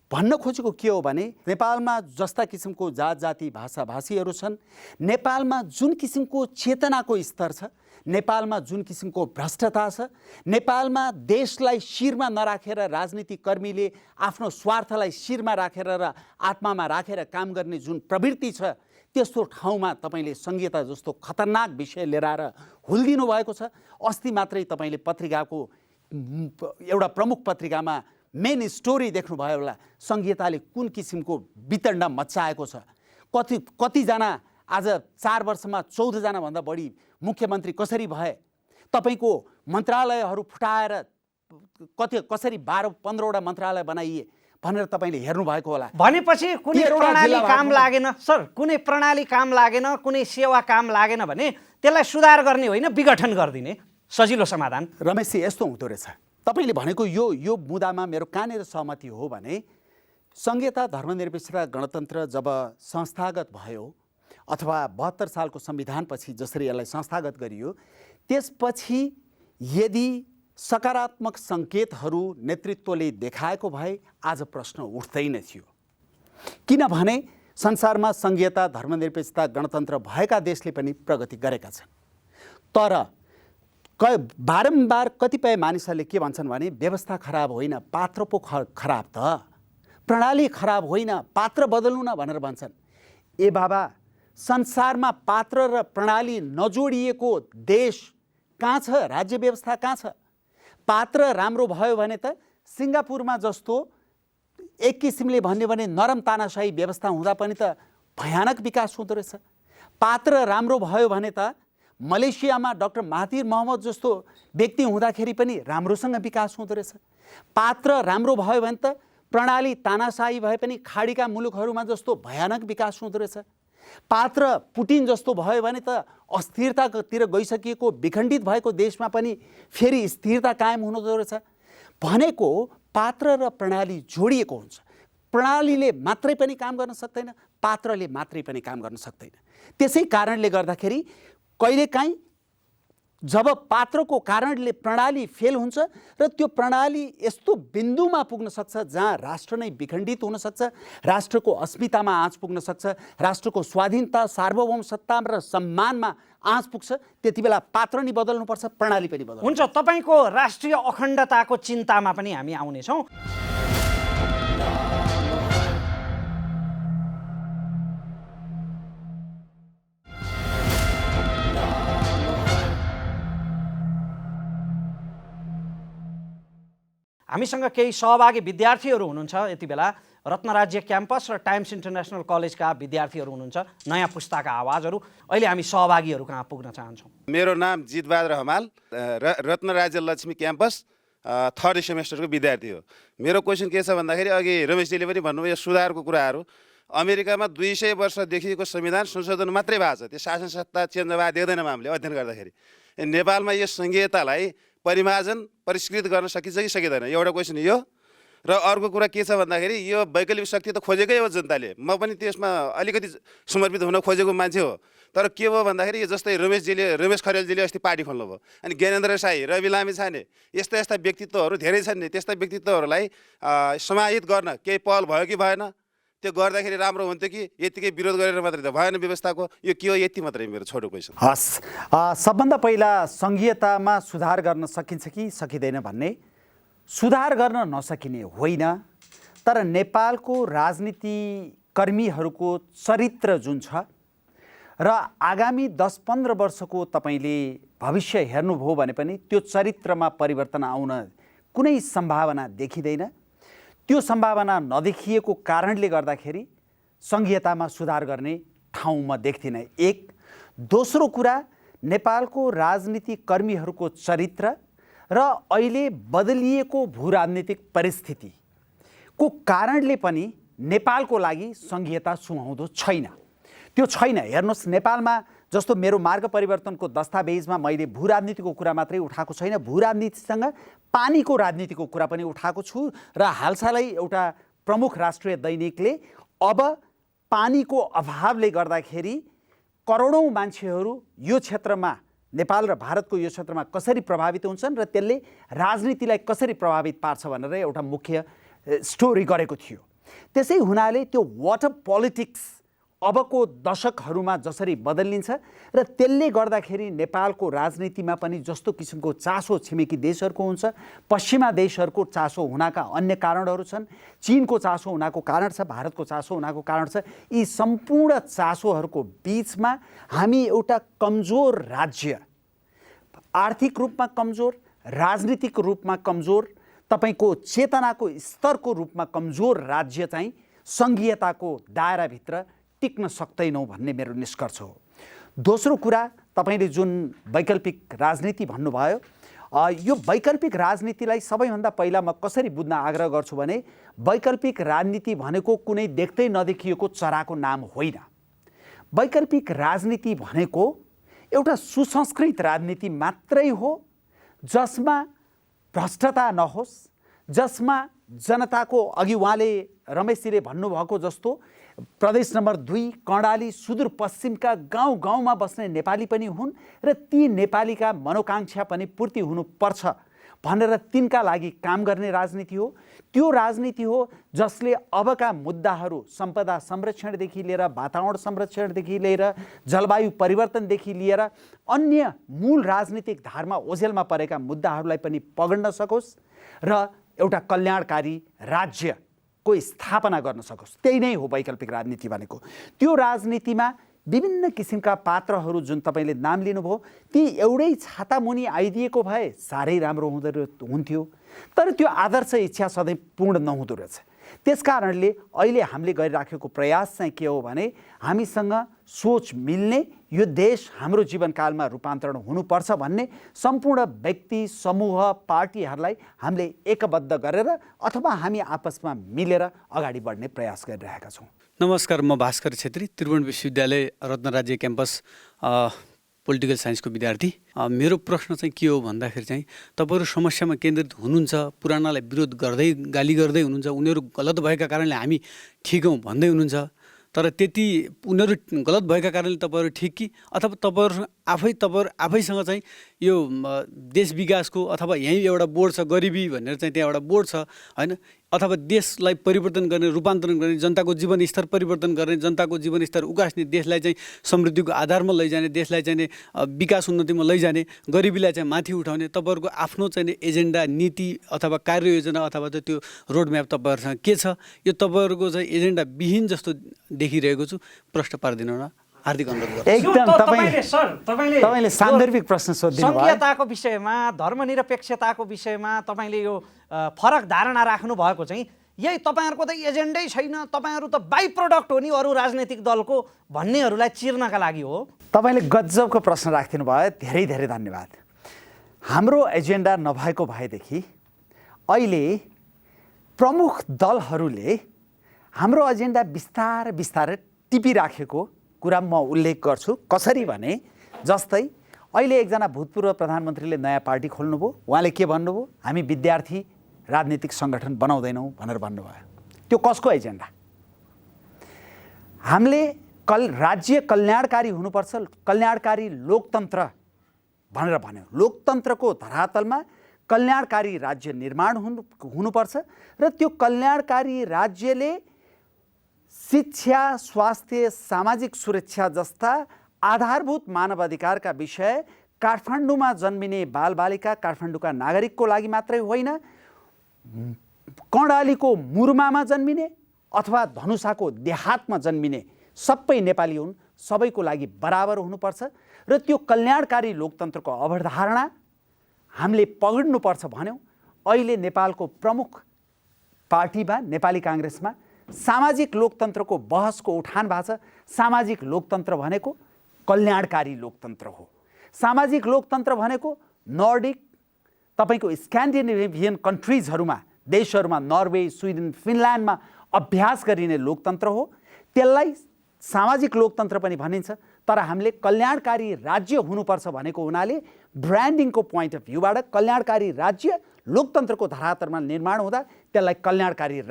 भन्न खोजेको के हो भने नेपालमा जस्ता किसिमको जात जाति भाषा भाषीहरू छन्, नेपालमा जुन किसिमको चेतनाको स्तर छ, नेपालमा जुन किसिमको भ्रष्टता छ, नेपालमा देशलाई शिरमा नराखेर राजनीतिक कर्मीले आफ्नो स्वार्थलाई शिरमा राखेर र आत्मामा राखेर काम गर्ने जुन प्रवृत्ति छ, त्यस्तो ठाउँमा तपाईँले सङ्घीयता जस्तो खतरनाक विषय लिएर आएर हुल्दिनु भएको छ। अस्ति मात्रै तपाईँले पत्रिकाको एउटा प्रमुख पत्रिकामा मेन स्टोरी देख्नुभयो होला, सङ्घीयताले कुन किसिमको वितण्डा मच्चाएको छ। कतिजना आज 4 वर्षमा 14जना भन्दा बढी मुख्यमन्त्री कसरी भए, तपाईँको मन्त्रालयहरू फुटाएर कसरी 12-15वटा मन्त्रालय बनाइए भनेर तपाईँले हेर्नुभएको होला। भनेपछि कुनै प्रणाली काम लागेन सर, कुनै प्रणाली काम लागेन, कुनै सेवा काम लागेन भने त्यसलाई सुधार गर्ने होइन, विघटन गरिदिने सजिलो समाधान। रमेशजी, यस्तो हुँदो रहेछ। तपाईँले भनेको यो मुद्दामा मेरो कहाँनिर सहमति हो भने सङ्घीयता, धर्मनिरपेक्षता, गणतन्त्र जब संस्थागत भयो अथवा 72 सालको संविधानपछि जसरी यसलाई संस्थागत गरियो, त्यसपछि यदि सकारात्मक सङ्केतहरू नेतृत्वले देखाएको भए आज प्रश्न उठ्दैन थियो। किनभने संसारमा सङ्घीयता, धर्मनिरपेक्षता, गणतन्त्र भएका देशले पनि प्रगति गरेका छन्। तर बारम्बार कतिपय मानिसहरूले के भन्छन् भने व्यवस्था खराब होइन, पात्र पो खराब त, प्रणाली खराब होइन, पात्र बदल्नु न भनेर भन्छन्। ए बाबा, संसारमा पात्र र प्रणाली नजोडिएको देश कहाँ छ? राज्य व्यवस्था कहाँ छ? पात्र राम्रो भयो भने त सिङ्गापुरमा जस्तो एक किसिमले भन्यो भने नरम तानाशाही व्यवस्था हुँदा पनि त भयानक विकास हुँदो रहेछ। पात्र राम्रो भयो भने त मलेसियामा डाक्टर महातिर मोहम्मद जस्तो व्यक्ति हुँदाखेरि पनि राम्रोसँग विकास हुँदो रहेछ। पात्र राम्रो भयो भने त प्रणाली तानाशाही भए पनि खाडीका मुलुकहरूमा जस्तो भयानक विकास हुँदो रहेछ। पात्र पुटिन जस्तो भयो भने त अस्थिरतातिर गइसकिएको विखण्डित भएको देशमा पनि फेरि स्थिरता कायम हुँदो रहेछ। भनेको पात्र र प्रणाली जोडिएको हुन्छ। प्रणालीले मात्रै पनि काम गर्न सक्दैन, पात्रले मात्रै पनि काम गर्न सक्दैन। त्यसै कारणले गर्दाखेरि कहिलेकाहीँ जब पात्रको कारणले प्रणाली फेल हुन्छ र त्यो प्रणाली यस्तो बिन्दुमा पुग्न सक्छ जहाँ राष्ट्र नै विखण्डित हुन सक्छ, राष्ट्रको अस्मितामा आँच पुग्न सक्छ, राष्ट्रको स्वाधीनता, सार्वभौम सत्ता र सम्मानमा आँच पुग्छ, त्यति बेला पात्र नि बदल्नुपर्छ, प्रणाली पनि बदल्नु। हुन्छ, तपाईँको राष्ट्रिय अखण्डताको चिन्तामा पनि हामी आउनेछौँ। हामीसँग केही सहभागी विद्यार्थीहरू हुनुहुन्छ यति बेला। रत्नराज्य क्याम्पस र टाइम्स इन्टरनेसनल कलेजका विद्यार्थीहरू हुनुहुन्छ, नयाँ पुस्ताका आवाजहरू। अहिले हामी सहभागीहरू कहाँ पुग्न चाहन्छौँ। मेरो नाम जितबहादुर हमाल, रत्नराज्य लक्ष्मी क्याम्पस थर्ड सेमेस्टरको विद्यार्थी हो। मेरो क्वेसन के छ भन्दाखेरि अघि रमेशजीले पनि भन्नुभयो यो सुधारको कुराहरू। अमेरिकामा 200 वर्षदेखिको संविधान संशोधन मात्रै भएको छ, त्यो शासन सत्ता चेन्ज भए देख्दैनौँ हामीले अध्ययन गर्दाखेरि। नेपालमा यो संघीयतालाई परिमार्जन परिष्कृत गर्न सकिन्छ कि सकिँदैन, एउटा क्वेसन यो। र अर्को कुरा के छ भन्दाखेरि यो वैकल्पिक शक्ति त खोजेकै हो जनताले, म पनि त्यसमा अलिकति समर्पित हुन खोजेको मान्छे हो। तर के भयो भन्दाखेरि जस्तै रमेश खरेलजीले अस्ति पार्टी खोल्नुभयो, अनि ज्ञानेन्द्र साई, रवि लामिछाने यस्ता यस्ता व्यक्तित्वहरू धेरै छन् नि, त्यस्ता व्यक्तित्वहरूलाई समाहित गर्न केही पहल भयो कि भएन? त्यो गर्दाखेरि राम्रो हुन्थ्यो कि यतिकै विरोध गरेर मात्रै त भएन व्यवस्थाको? यो के हो, यति मात्रै मेरो छोटो क्वेसन। हस्, सबभन्दा पहिला संघीयतामा सुधार गर्न सकिन्छ कि सकिँदैन भन्ने, सुधार गर्न नसकिने होइन, तर नेपालको राजनीति कर्मीहरूको चरित्र जुन छ र आगामी 10-15 वर्षको तपाईँले भविष्य हेर्नुभयो भने पनि त्यो चरित्रमा परिवर्तन आउन कुनै सम्भावना देखिँदैन। त्यो सम्भावना नदेखिएको कारणले गर्दाखेरि संघीयतामा सुधार गर्ने ठाउँ म देख्दिनँ। एक, दोस्रो कुरा, नेपालको राजनीति कर्मीहरूको चरित्र र अहिले बदलिएको भूराजनीतिक परिस्थितिको कारणले पनि नेपालको लागि संघीयता सुहाउँदो छैन। त्यो छैन। हेर्नुहोस्, नेपालमा जस्तो मेरो मार्ग परिवर्तनको दस्तावेजमा मैले भूराजनीतिको कुरा मात्रै उठाएको छैन, भूराजनीतिसँग पानीको राजनीतिको कुरा पनि उठाएको छु। र हालसालै एउटा प्रमुख राष्ट्रिय दैनिकले अब पानीको अभावले गर्दाखेरि करोडौँ मान्छेहरू यो क्षेत्रमा, नेपाल र भारतको यो क्षेत्रमा कसरी प्रभावित हुन्छन् र त्यसले राजनीतिलाई कसरी प्रभावित पार्छ भनेर एउटा मुख्य स्टोरी गरेको थियो। त्यसै हुनाले त्यो वाटर पोलिटिक्स अबको दशकहरूमा जसरी बदलिन्छ र त्यसले गर्दाखेरि नेपालको राजनीतिमा पनि जस्तो किसिमको चासो छिमेकी देशहरूको हुन्छ, पश्चिमा देशहरूको चासो हुनाका अन्य कारणहरू छन्, चीनको चासो हुनाको कारण छ, भारतको चासो हुनाको कारण छ। यी सम्पूर्ण चासोहरूको बिचमा हामी एउटा कमजोर राज्य, आर्थिक रूपमा कमजोर, राजनीतिक रूपमा कमजोर, तपाईँको चेतनाको स्तरको रूपमा कमजोर राज्य चाहिँ संघीयताको दायराभित्र टिक्न सक्दैनौँ भन्ने मेरो निष्कर्ष हो। दोस्रो कुरा, तपाईँले जुन वैकल्पिक राजनीति भन्नुभयो, यो वैकल्पिक राजनीतिलाई सबैभन्दा पहिला म कसरी बुझ्न आग्रह गर्छु भने वैकल्पिक राजनीति भनेको कुनै देख्दै नदेखिएको चराको नाम होइन। वैकल्पिक राजनीति भनेको एउटा सुसंस्कृत राजनीति मात्रै हो जसमा भ्रष्टता नहोस्, जसमा जनताको, अघि उहाँले रमेशजीले भन्नुभएको जस्तो प्रदेश नम्बर 2 कर्णाली सुदूरपश्चिमका गाउँ गाउँमा बस्ने नेपाली पनि हुन् र ती नेपालीका मनोकांक्षा पनि पूर्ति हुनुपर्छ भनेर तिनका लागि काम गर्ने राजनीति हो। त्यो राजनीति हो जसले अबका मुद्दाहरू सम्पदा संरक्षणदेखि लिएर, वातावरण संरक्षणदेखि लिएर, जलवायु परिवर्तनदेखि लिएर अन्य मूल राजनीतिक धारमा ओझेलमा परेका मुद्दाहरूलाई पनि पगड्न सकोस् र एउटा कल्याणकारी राज्यको स्थापना गर्न सकोस्। त्यही नै हो वैकल्पिक राजनीति भनेको। त्यो राजनीतिमा विभिन्न किसिमका पात्रहरू जुन तपाईँले नाम लिनुभयो ती एउटै छाता मुनि आइदिएको भए साह्रै राम्रो हुन्थ्यो, तर त्यो आदर्श इच्छा सधैँ पूर्ण नहुँदो रहेछ। त्यसकारणले अहिले हामीले गरिराखेको प्रयास चाहिँ के हो भने हामीसँग सोच मिल्ने, यो देश हाम्रो जीवनकालमा रूपान्तरण हुनुपर्छ भन्ने सम्पूर्ण व्यक्ति, समूह, पार्टीहरूलाई हामीले एकबद्ध गरेर अथवा हामी आपसमा मिलेर अगाडि बढ्ने प्रयास गरिरहेका छौँ। नमस्कार, म भास्कर छेत्री, त्रिभुवन विश्वविद्यालय रत्नराज्य क्याम्पस पोलिटिकल साइन्सको विद्यार्थी। मेरो प्रश्न चाहिँ के हो भन्दाखेरि चाहिँ तपाईँहरू समस्यामा केन्द्रित हुनुहुन्छ, पुरानालाई विरोध गर्दै गाली गर्दै हुनुहुन्छ, उनीहरू गलत भएका कारणले हामी ठिक हौँ भन्दै हुनुहुन्छ, तर त्यति उनीहरू गलत भएका कारणले तपाईँहरू ठिक कि अथवा तपाईँहरू आफै तपाईँहरू आफैसँग चाहिँ यो देश विकासको अथवा यहीँ एउटा बोर्ड छ गरिबी भनेर चाहिँ त्यहाँ एउटा बोर्ड छ होइन, अथवा देशलाई परिवर्तन गर्ने, रूपान्तरण गर्ने, जनताको जीवनस्तर परिवर्तन गर्ने, जनताको जीवनस्तर उकास्ने, देशलाई चाहिँ समृद्धिको आधारमा लैजाने, देशलाई चाहिँ विकास उन्नतिमा लैजाने, गरिबीलाई चाहिँ माथि उठाउने तपाईँहरूको आफ्नो चाहिँ एजेन्डा, नीति अथवा कार्ययोजना अथवा चाहिँ त्यो रोडम्याप तपाईँहरूसँग के छ? यो तपाईँहरूको चाहिँ एजेन्डा विहीन जस्तो देखिरहेको छु, प्रश्न पारिदिनु न, हार्दिक अनुरोध गर्छु। एकदम तपाईँले सान्दर्भिक प्रश्न सोधिदिनु भयो। सङ्घीयताको विषयमा, धर्मनिरपेक्षताको विषयमा तपाईँले यो फरक धारणा राख्नु भएको चाहिँ यही तपाईँहरूको त एजेन्डै छैन, तपाईँहरू त बाई प्रोडक्ट हो नि अरू राजनैतिक दलको भन्नेहरूलाई चिर्नका लागि हो। तपाईँले गजबको प्रश्न राखिदिनु भयो, धेरै धेरै धन्यवाद। हाम्रो एजेन्डा नभएको भएदेखि अहिले प्रमुख दलहरूले हाम्रो एजेन्डा बिस्तारै बिस्तारै टिपिराखेको कुरा म उल्लेख गर्छु। कसरी भने, जस्तै अहिले एकजना भूतपूर्व प्रधानमन्त्रीले नयाँ पार्टी खोल्नुभयो, उहाँले के भन्नुभयो? हामी विद्यार्थी राजनीतिक सङ्गठन बनाउँदैनौँ भनेर भन्नुभयो। त्यो कसको एजेन्डा? हामीले राज्य कल्याणकारी हुनुपर्छ, कल्याणकारी लोकतन्त्र भनेर भन्यो। लोकतन्त्रको धरातलमा कल्याणकारी राज्य निर्माण हुनुपर्छ र त्यो कल्याणकारी राज्यले शिक्षा, स्वास्थ्य, सामाजिक सुरक्षा जस्ता आधारभूत मानवाधिकारका विषय काठमाडौँमा जन्मिने बालबालिका, काठमाडौँका नागरिकको लागि मात्रै होइन, कर्णालीको मुर्मामा जन्मिने अथवा धनुषाको देहातमा जन्मिने सबै नेपाली हुन्, सबैको लागि बराबर हुनुपर्छ र त्यो कल्याणकारी लोकतन्त्रको अवधारणा हामीले पक्रिनुपर्छ भन्यौँ। अहिले नेपालको प्रमुख पार्टीमा, नेपाली काङ्ग्रेसमा सामाजिक लोकतन्त्रको बहसको उठान भएको छ। सामाजिक लोकतन्त्र भनेको कल्याणकारी लोकतन्त्र हो। सामाजिक लोकतन्त्र भनेको नर्डिक, तपाईँको स्क्यान्डिनेभियन कन्ट्रिजहरूमा, देशहरूमा, नर्वे, स्विडेन, फिनल्यान्डमा अभ्यास गरिने लोकतन्त्र हो। त्यसलाई सामाजिक लोकतन्त्र पनि भनिन्छ। तर हामीले कल्याणकारी राज्य हुनुपर्छ भनेको हुनाले ब्रान्डिङको पोइन्ट अफ भ्यूबाट कल्याणकारी राज्य लोकतन्त्रको धरातलमा निर्माण हुँदा त्यसलाई कल्याणकारी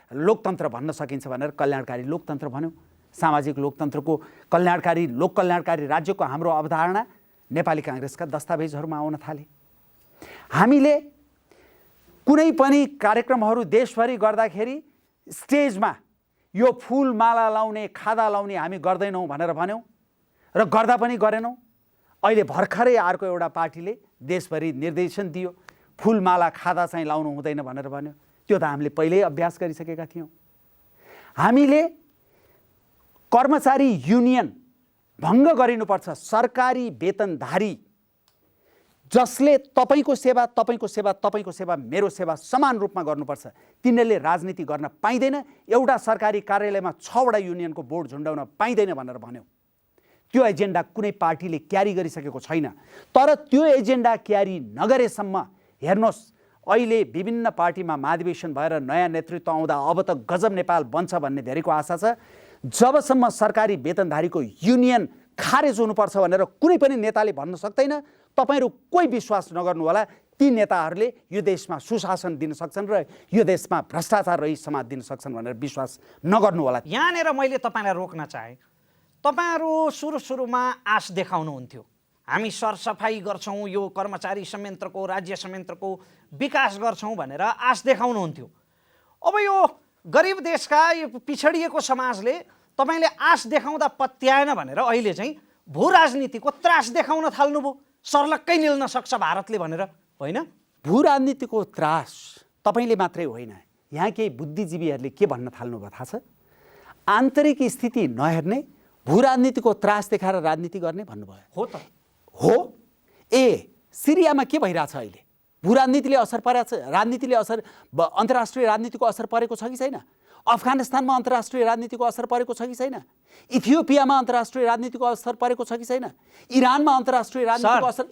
लोकतन्त्र भन्न सकिन्छ भनेर कल्याणकारी लोकतन्त्र भन्यौँ। सामाजिक लोकतन्त्रको कल्याणकारी राज्यको हाम्रो अवधारणा नेपाली काङ्ग्रेसका दस्तावेजहरूमा आउन थाले। हामीले कुनै पनि कार्यक्रमहरू देशभरि गर्दाखेरि स्टेजमा यो फुलमाला लाउने, खादा लाउने हामी गर्दैनौँ भनेर भन्यौँ र गर्दा पनि गरेनौँ। अहिले भर्खरै अर्को एउटा पार्टीले देशभरि निर्देशन दियो, फुलमाला खादा चाहिँ लाउनु हुँदैन भनेर भन्यो। त्यो त हामीले पहिल्यै अभ्यास गरिसकेका थियौँ। हामीले कर्मचारी युनियन भङ्ग गरिनुपर्छ। सरकारी वेतनधारी जसले तपाईँको सेवा मेरो सेवा समान रूपमा गर्नुपर्छ, तिनीहरूले राजनीति गर्न पाइँदैन। एउटा सरकारी कार्यालयमा 6वटा युनियनको बोर्ड झुन्डाउन पाइँदैन भनेर भन्यौँ। त्यो एजेन्डा कुनै पार्टीले क्यारी गरिसकेको छैन। तर त्यो एजेन्डा क्यारी नगरेसम्म हेर्नुहोस्, अहिले विभिन्न पार्टीमा महाधिवेशन भएर नयाँ नेतृत्व आउँदा अब त गजब नेपाल बन्छ भन्ने धेरैको आशा छ। जबसम्म सरकारी वेतनधारीको युनियन खारेज हुनुपर्छ भनेर कुनै पनि नेताले भन्न सक्दैन, तपाईँहरू कोही विश्वास नगर्नु होला। ती नेताहरूले यो देशमा सुशासन दिन सक्छन् र यो देशमा भ्रष्टाचार रहित समाज दिन सक्छन् भनेर विश्वास नगर्नु होला। यहाँनिर मैले तपाईँलाई रोक्न चाहेँ। तपाईँहरू सुरुमा आश देखाउनुहुन्थ्यो, हामी सरसफाइ गर्छौँ, यो कर्मचारी संयन्त्रको, राज्य संयन्त्रको विकास गर्छौँ भनेर आश देखाउनुहुन्थ्यो। अब यो गरिब देशका यो पिछडिएको समाजले तपाईँले आश देखाउँदा पत्याएन भनेर अहिले चाहिँ भू राजनीतिको त्रास देखाउन थाल्नुभयो। सर्लक्कै निल्न सक्छ भारतले भनेर, होइन? भू राजनीतिको त्रास तपाईँले मात्रै होइन, यहाँ केही बुद्धिजीवीहरूले के भन्न थाल्नुभयो थाहा छ? आन्तरिक स्थिति नहेर्ने, भू राजनीतिको त्रास देखाएर राजनीति गर्ने भन्नुभयो। हो त हो। सिरियामा के भइरहेछ अहिले? भू राजनीतिले असर परेको छ? राजनीतिले असर, अन्तर्राष्ट्रिय राजनीतिको असर परेको छ कि छैन? अफगानिस्तानमा अन्तर्राष्ट्रिय राजनीतिको असर परेको छ कि छैन? इथियोपियामा अन्तर्राष्ट्रिय राजनीतिको असर परेको छ कि छैन? इरानमा अन्तर्राष्ट्रिय राजनीतिको असर,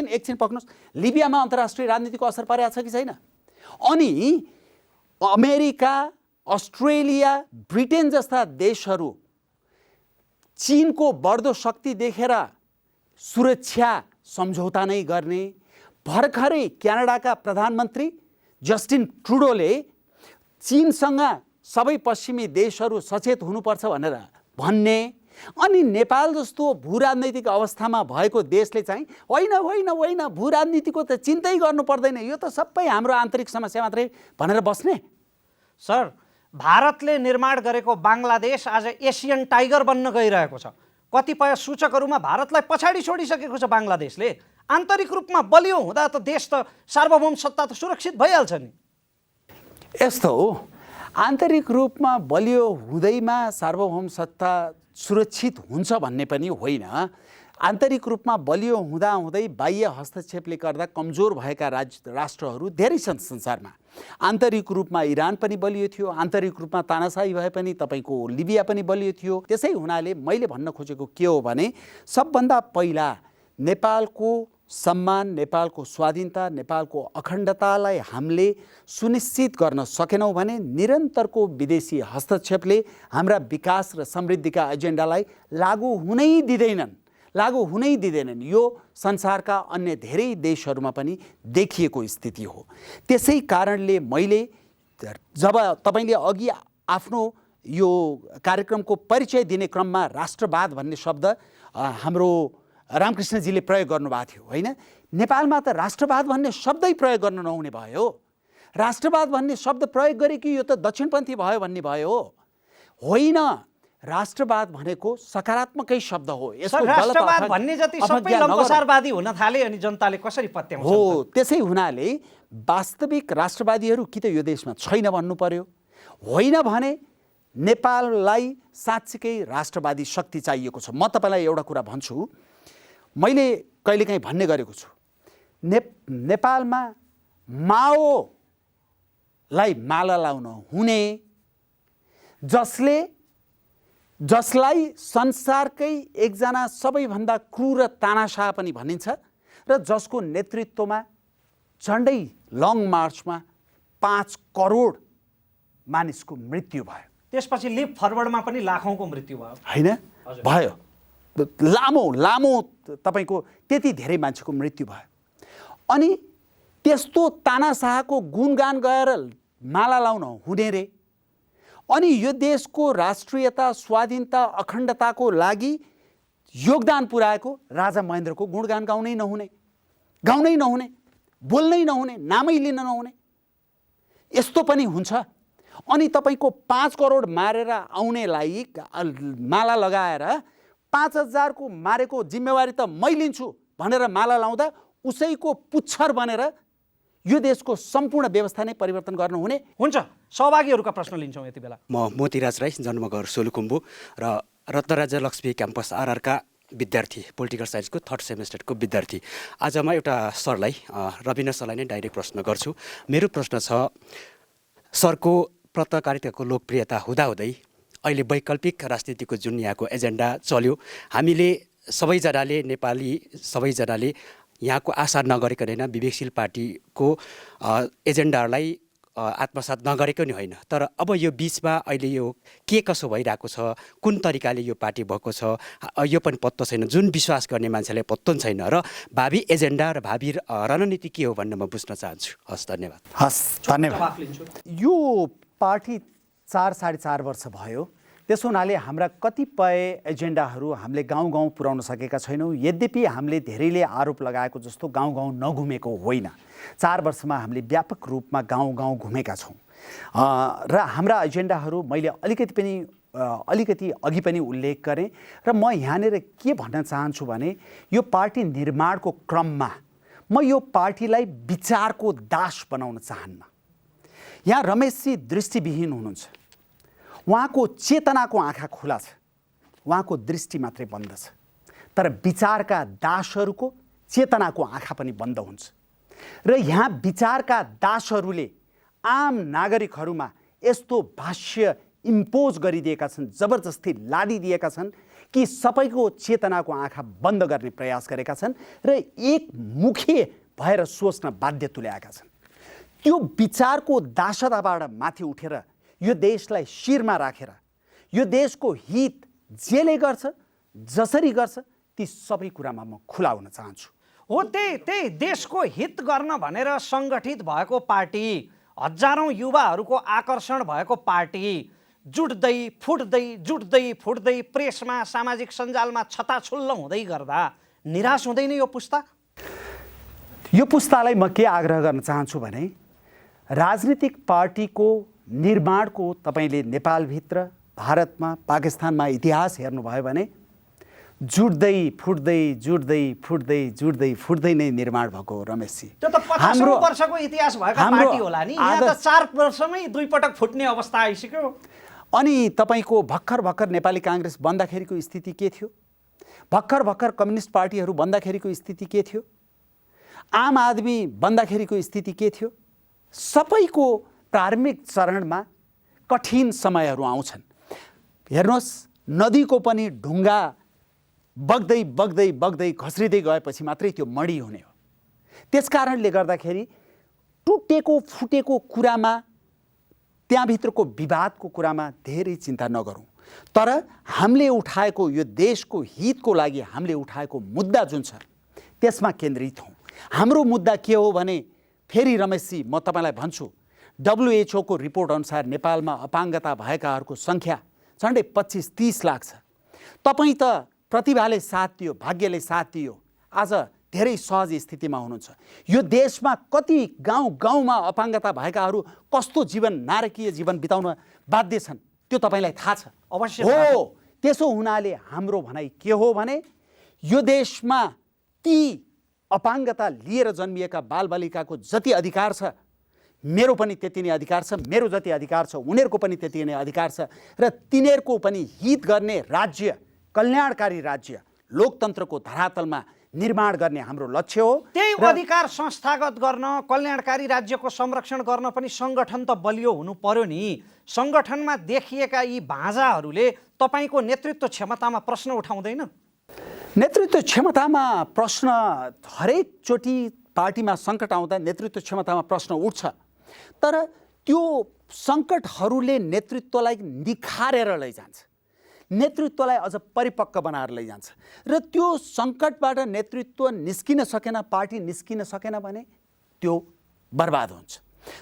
एकछिन पक्नुहोस्, लिबियामा अन्तर्राष्ट्रिय राजनीतिको असर परेको छ कि छैन? अनि अमेरिका, अस्ट्रेलिया, ब्रिटेन जस्ता देशहरू चीनको बढ्दो शक्ति देखेर सुरक्षा सम्झौता नै गर्ने। भर्खरै क्यानाडाका प्रधानमन्त्री जस्टिन ट्रुडोले चीनसँग सबै पश्चिमी देशहरू सचेत हुनुपर्छ भनेर भन्ने। अनि नेपाल जस्तो भू राजनैतिक अवस्थामा भएको देशले चाहिँ होइन होइन होइन भू राजनीतिको त चिन्तै गर्नु पर्दैन, यो त सबै हाम्रो आन्तरिक समस्या मात्रै भनेर बस्ने। सर, भारतले निर्माण गरेको बाङ्लादेश आज एसियन टाइगर बन्न गइरहेको छ। कतिपय सूचकहरूमा भारतलाई पछाडि छोडिसकेको छ बाङ्लादेशले। आन्तरिक रूपमा बलियो हुँदा त देश त सार्वभौम सत्ता त सुरक्षित भइहाल्छ नि। यस्तो हो, आन्तरिक रूपमा बलियो हुँदैमा सार्वभौम सत्ता सुरक्षित हुन्छ भन्ने पनि होइन। आन्तरिक रूपमा बलियो हुँदाहुँदै बाह्य हस्तक्षेपले गर्दा कमजोर भएका राष्ट्रहरू धेरै छन् संसारमा। आन्तरिक रूपमा इरान पनि बलियो थियो, आन्तरिक रूपमा तानाशाही भए पनि तपाईँको लिबिया पनि बलियो थियो। त्यसै हुनाले मैले भन्न खोजेको के हो भने सबभन्दा पहिला नेपालको सम्मान, नेपालको स्वाधीनता, नेपालको अखण्डतालाई हामीले सुनिश्चित गर्न सकेनौँ भने निरन्तरको विदेशी हस्तक्षेपले हाम्रा विकास र समृद्धिका एजेन्डालाई लागू हुनै दिँदैनन्। यो संसारका अन्य धेरै देशहरूमा पनि देखिएको स्थिति हो। त्यसै कारणले मैले जब तपाईँले अघि आफ्नो यो कार्यक्रमको परिचय दिने क्रममा राष्ट्रवाद भन्ने शब्द हाम्रो रामकृष्णजीले प्रयोग गर्नुभएको थियो, होइन? नेपालमा त राष्ट्रवाद भन्ने शब्दै प्रयोग गर्न नहुने भयो। राष्ट्रवाद भन्ने शब्द प्रयोग गरे कि यो त दक्षिणपन्थी भयो भन्ने भयो। होइन, राष्ट्रवाद भनेको सकारात्मकै शब्द हो। यसको राष्ट्रवाद भन्ने जति सबै लम्पसारवादी हुन थाले अनि जनताले कसरी पत्याउँछ? हो, त्यसै हुनाले वास्तविक राष्ट्रवादीहरू कि त यो देशमा छैन भन्नु पर्यो, होइन भने नेपाललाई साँच्चीकै राष्ट्रवादी शक्ति चाहिएको छ। म तपाईँलाई एउटा कुरा भन्छु, मैले कहिलेकाहीँ भन्ने गरेको छु, नेपालमा माओलाई माला लाउन हुने, जसलाई संसारकै एकजना सबैभन्दा क्रूर तानाशाह पनि भनिन्छ र जसको नेतृत्वमा झन्डै लङ मार्चमा 5 करोड मानिसको मृत्यु भयो। त्यसपछि लिप फरवर्डमा पनि लाखौँको मृत्यु भयो, होइन? भयो, लामो तपाईँको त्यति धेरै मान्छेको मृत्यु भयो। अनि त्यस्तो तानाशाहको गुणगान गएर माला लाउन हुने रे? अनि यो देशको राष्ट्रियता, स्वाधीनता, अखण्डताको लागि योगदान पुर्याएको राजा महेन्द्रको गुणगान गाउनै नहुने, बोल्नै नहुने, नामै लिन नहुने, यस्तो पनि हुन्छ। अनि तपाईँको 5 करोड मारेर आउनेलाई माला लगाएर 5,000 को मारेको जिम्मेवारी त मै लिन्छु भनेर माला लाउँदा उसैको पुच्छर बनेर यो देशको सम्पूर्ण व्यवस्था नै परिवर्तन गर्नु हुने हुन्छ। सहभागीहरूका प्रश्न लिन्छौँ यति बेला। म मोतीराज राई, जन्मघर सोलुखुम्बु र रत्नराजा लक्ष्मी क्याम्पस आरआरका विद्यार्थी, पोलिटिकल साइन्सको 3rd सेमेस्टरको विद्यार्थी। आज म एउटा सरलाई, रविन्द्र सरलाई नै डाइरेक्ट प्रश्न गर्छु। मेरो प्रश्न छ, सरको पत्रकारिताको लोकप्रियता हुँदाहुँदै अहिले वैकल्पिक राजनीतिको जुन यहाँको एजेन्डा चल्यो, हामीले सबैजनाले, नेपाली सबैजनाले यहाँको आशा नगरेको होइन, विवेकशील पार्टीको एजेन्डाहरूलाई आत्मसात नगरेको नि होइन, तर अब यो बिचमा अहिले यो के कसो भइरहेको छ, कुन तरिकाले यो पार्टी भएको छ, यो पनि पत्तो छैन। जुन विश्वास गर्ने मान्छेलाई पत्तो छैन र भावी एजेन्डा र भावी रणनीति के हो भन्ने म बुझ्न चाहन्छु। हस्, धन्यवाद। हस्, धन्यवाद। यो पार्टी 4-4.5 वर्ष भयो। त्यसो हुनाले हाम्रा कतिपय एजेन्डाहरू हामीले गाउँ पुर्याउन सकेका छैनौँ। यद्यपि हामीले धेरैले आरोप लगाएको जस्तो गाउँ नघुमेको होइन। 4 वर्षमा हामीले व्यापक रूपमा गाउँ घुमेका छौँ र हाम्रा एजेन्डाहरू मैले अलिकति अघि पनि उल्लेख गरेँ। र म यहाँनिर के भन्न चाहन्छु भने यो पार्टी निर्माणको क्रममा म यो पार्टीलाई विचारको दास बनाउन चाहन्न। यहाँ रमेशजी दृष्टिविहीन हुनुहुन्छ, उहाँको चेतनाको आँखा खुला छ, उहाँको दृष्टि मात्रै बन्द छ, तर विचारका दासहरूको चेतनाको आँखा पनि बन्द हुन्छ। र यहाँ विचारका दासहरूले आम नागरिकहरूमा यस्तो भाष्य इम्पोज गरिदिएका छन्, जबरजस्ती लादिदिएका छन् कि सबैको चेतनाको आँखा बन्द गर्ने प्रयास गरेका छन् र एक मुखी भएर सोच्न बाध्य तुल्याएका छन्। त्यो विचारको दासताबाट माथि उठेर यो देशलाई शिरमा राखेर यो देशको हित जेले गर्छ, जसरी गर्छ, ती सबै कुरामा म खुला हुन चाहन्छु। हो, त्यही देशको हित गर्न भनेर सङ्गठित भएको पार्टी, हजारौँ युवाहरूको आकर्षण भएको पार्टी, जुट्दै फुट्दै प्रेसमा सामाजिक सञ्जालमा छताछुल्ल हुँदै गर्दा निराश हुँदैन यो पुस्ता? यो पुस्तालाई म के आग्रह गर्न चाहन्छु भने राजनीतिक पार्टीको निर्माणको तपाईँले नेपालभित्र, भारतमा, पाकिस्तानमा इतिहास हेर्नुभयो भने जुट्दै नै निर्माण भएको हो रमेशजी। त्यो त 50 वर्षको इतिहास भएका पार्टी होला नि, यहाँ त 4 वर्षमै 2 पटक फुट्ने अवस्था आइसक्यो। अनि तपाईँको भर्खर नेपाली काङ्ग्रेस बन्दाखेरिको स्थिति के थियो? भर्खर कम्युनिस्ट पार्टीहरू बन्दाखेरिको स्थिति के थियो? आम आदमी बन्दाखेरिको स्थिति के थियो? सबैको प्रारम्भिक चरणमा कठिन समयहरू आउँछन्। हेर्नुहोस्, नदीको पनि ढुङ्गा बग्दै घस्रिँदै गएपछि मात्रै त्यो मडी हुने हो। त्यसकारणले गर्दाखेरि टुटेको फुटेको कुरामा, त्यहाँभित्रको विवादको कुरामा धेरै चिन्ता नगरौँ, तर हामीले उठाएको यो देशको हितको लागि हामीले उठाएको मुद्दा जुन छ त्यसमा केन्द्रित हौँ। हाम्रो मुद्दा के हो भने, फेरि रमेशजी म तपाईँलाई भन्छु, WHO को रिपोर्ट अनुसार नेपालमा अपाङ्गता भएकाहरूको सङ्ख्या झन्डै 25-30 लाख छ। तपाईँ त प्रतिभाले साथ दियो, भाग्यले साथ दियो, आज धेरै सहज स्थितिमा हुनुहुन्छ। यो देशमा कति गाउँमा अपाङ्गता भएकाहरू कस्तो नारकीय जीवन बिताउन बाध्य छन् त्यो तपाईँलाई थाहा छ? अवश्य हो। त्यसो हुनाले हाम्रो भनाइ के हो भने, यो देशमा ती अपाङ्गता लिएर जन्मिएका बालबालिकाको जति अधिकार छ, मेरो पनि त्यति नै अधिकार छ, मेरो जति अधिकार छ उनीहरूको पनि त्यति नै अधिकार छ, र तिनीहरूको पनि हित गर्ने राज्य, कल्याणकारी राज्य, लोकतन्त्रको धरातलमा निर्माण गर्ने हाम्रो लक्ष्य हो। त्यही अधिकार संस्थागत गर्न, कल्याणकारी राज्यको संरक्षण गर्न पनि सङ्गठन त बलियो हुनु पर्यो नि। सङ्गठनमा देखिएका यी भाँजाहरूले तपाईँको नेतृत्व क्षमतामा प्रश्न उठाउँदैन? नेतृत्व क्षमतामा प्रश्न हरेकचोटि पार्टीमा सङ्कट आउँदा नेतृत्व क्षमतामा प्रश्न उठ्छ, तर त्यो सङ्कटहरूले नेतृत्वलाई निखारेर लैजान्छ, नेतृत्वलाई अझ परिपक्व बनाएर लैजान्छ, र त्यो सङ्कटबाट नेतृत्व निस्किन सकेन, पार्टी निस्किन सकेन भने त्यो बर्बाद हुन्छ।